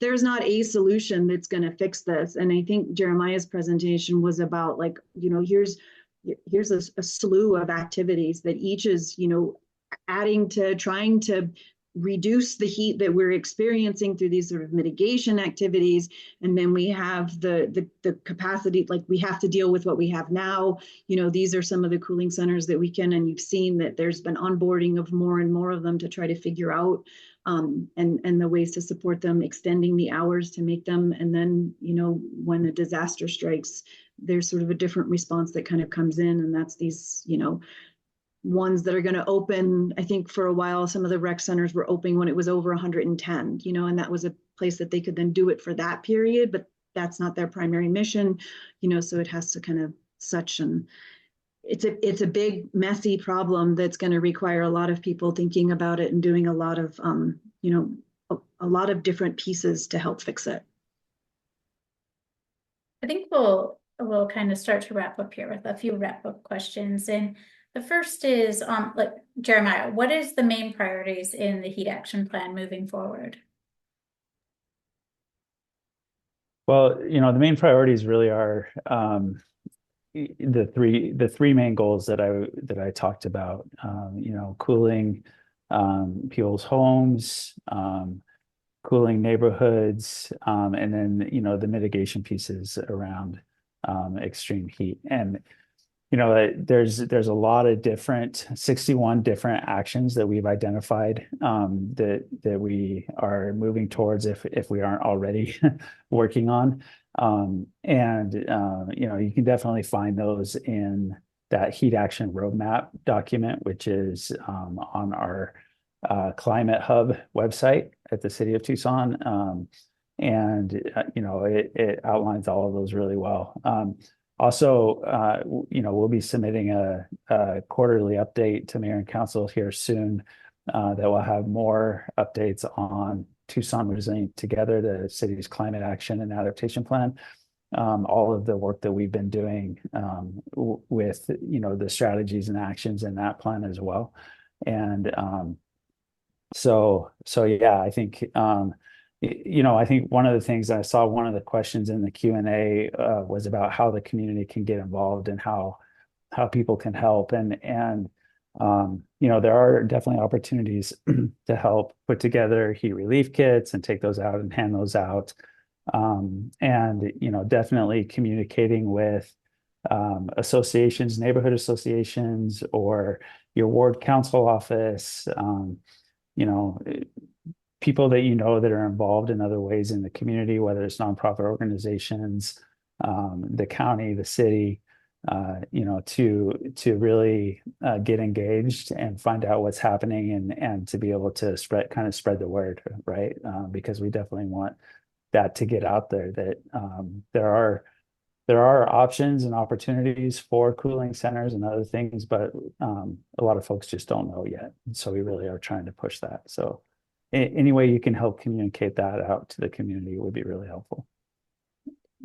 There's not a solution that's going to fix this. And I think Jeremiah's presentation was about, like, you know, here's a slew of activities that each is, you know, adding to trying to reduce the heat that we're experiencing through these sort of mitigation activities. And then we have the capacity, like we have to deal with what we have now. You know, these are some of the cooling centers that we can, and you've seen that there's been onboarding of more and more of them to try to figure out and the ways to support them, extending the hours to make them. And then, you know, when a disaster strikes, there's sort of a different response that kind of comes in, and that's these, you know, ones that are going to open. I think for a while, some of the rec centers were opening when it was over 110, you know, and that was a place that they could then do it for that period, but that's not their primary mission, you know, so it has to kind of such, and it's a big, messy problem that's going to require a lot of people thinking about it and doing a lot of, you know, a lot of different pieces to help fix it. I think we'll kind of start to wrap up here with a few wrap-up questions. And the first is, like, Jeremiah, what is the main priorities in the heat action plan moving forward? Well, you know, the main priorities really are the three main goals that I talked about. You know, cooling people's homes, cooling neighborhoods, and then, you know, the mitigation pieces around extreme heat. And you know, there's a lot of 61 different actions that we've identified that we are moving towards if we aren't already working on. You know, you can definitely find those in that heat action roadmap document, which is on our Climate Hub website at the City of Tucson. You know, it outlines all of those really well. Also, you know, we'll be submitting a quarterly update to Mayor and Council here soon that will have more updates on Tucson Resilient Together, the city's climate action and adaptation plan. All of the work that we've been doing with, you know, the strategies and actions in that plan as well. And so yeah, I think you know, I think one of the things I saw, one of the questions in the Q&A was about how the community can get involved and how people can help. And you know, there are definitely opportunities to help put together heat relief kits and take those out and hand those out. And, you know, definitely communicating with associations, neighborhood associations, or your ward council office, you know, people that you know that are involved in other ways in the community, whether it's nonprofit organizations, the county, the city, you know, to really get engaged and find out what's happening and to be able to spread the word, right? Because we definitely want that to get out there, that there are options and opportunities for cooling centers and other things, but a lot of folks just don't know yet. So we really are trying to push that. So any way you can help communicate that out to the community would be really helpful.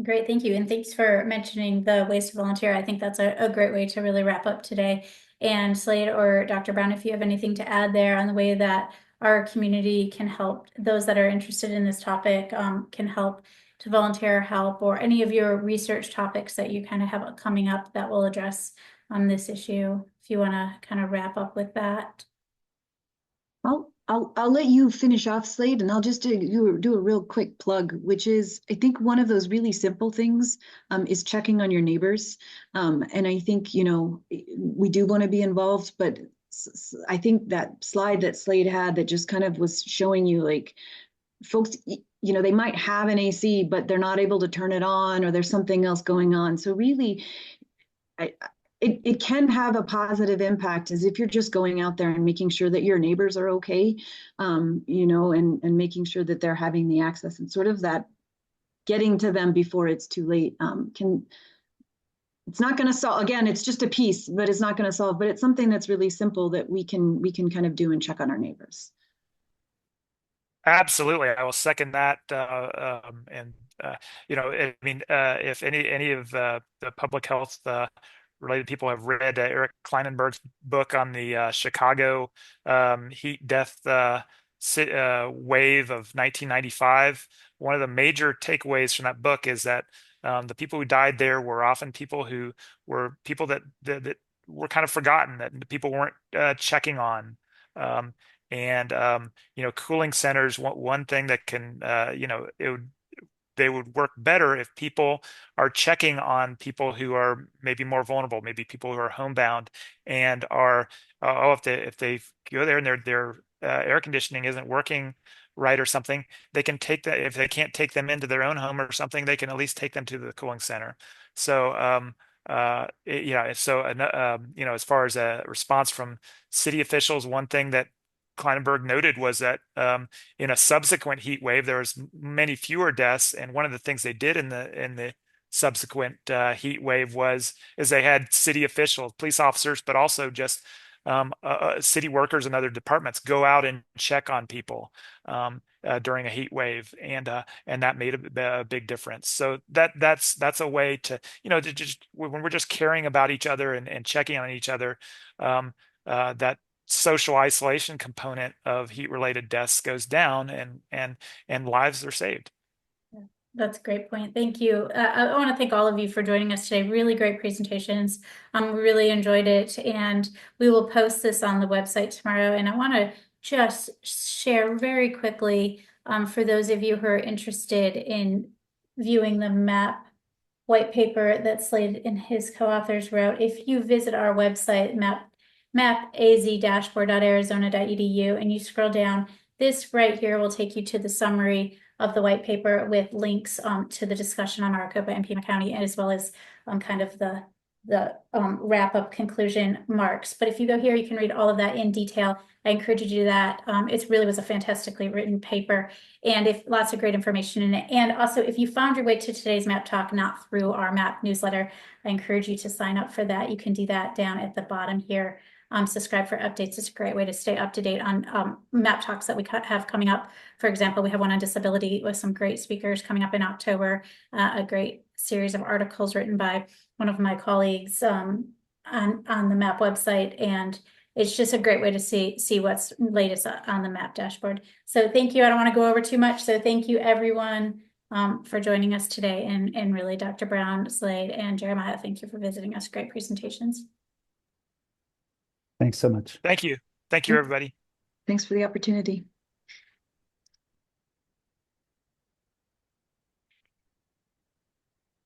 Great, thank you. And thanks for mentioning the ways to volunteer. I think that's a great way to really wrap up today. And Slade or Dr. Brown, if you have anything to add there on the way that our community can help, those that are interested in this topic can help to volunteer help, or any of your research topics that you kind of have coming up that will address this issue, if you want to kind of wrap up with that. I'll let you finish off, Slade, and I'll just do a real quick plug, which is, I think one of those really simple things is checking on your neighbors. And I think, you know, we do want to be involved, but I think that slide that Slade had that just kind of was showing you, like, folks, you know, they might have an AC, but they're not able to turn it on, or there's something else going on. So really, it can have a positive impact as if you're just going out there and making sure that your neighbors are okay, you know, and making sure that they're having the access and sort of that getting to them before it's too late it's not going to solve, again, it's just a piece, but it's not going to solve, but it's something that's really simple that we can kind of do and check on our neighbors. Absolutely, I will second that. And you know, I mean, if any of the public health related people have read Eric Kleinenberg's book on the Chicago heat death wave of 1995, one of the major takeaways from that book is that the people who died there were often people who were people that were kind of forgotten, that the people weren't checking on. And you know, cooling centers, one thing that can you know, they would work better if people are checking on people who are maybe more vulnerable, maybe people who are homebound and are if they go there and their air conditioning isn't working right or something, they can take that. If they can't take them into their own home or something, they can at least take them to the cooling center. So yeah, so you know, as far as a response from city officials, one thing that Kleinenberg noted was that in a subsequent heat wave, there was many fewer deaths, and one of the things they did in the subsequent heat wave is they had city officials, police officers, but also just city workers and other departments go out and check on people during a heat wave, and that made a big difference. So that's a way to, you know, to just when we're just caring about each other and checking on each other, that social isolation component of heat-related deaths goes down, and lives are saved. That's a great point. Thank you. I want to thank all of you for joining us today. Really great presentations. We really enjoyed it, and we will post this on the website tomorrow. And I want to just share very quickly for those of you who are interested in viewing the MAP white paper that Slade and his co-authors wrote. If you visit our website, mapaz-dashboard.arizona.edu, and you scroll down, this right here will take you to the summary of the white paper with links to the discussion on Maricopa and Pima County, as well as kind of the wrap-up conclusion marks. But if you go here, you can read all of that in detail. I encourage you to do that. It really was a fantastically written paper, and if lots of great information in it. And also, if you found your way to today's MAP Talk not through our MAP newsletter, I encourage you to sign up for that. You can do that down at the bottom here. Subscribe for updates. It's a great way to stay up to date on MAP Talks that we have coming up. For example, we have one on disability with some great speakers coming up in October, a great series of articles written by one of my colleagues on the MAP website, and it's just a great way to see what's latest on the MAP dashboard. So thank you. I don't want to go over too much. So thank you everyone for joining us today, and really Dr. Brown, Slade, and Jeremiah, thank you for visiting us. Great presentations. Thanks so much. Thank you. Thank you, everybody. Thanks for the opportunity.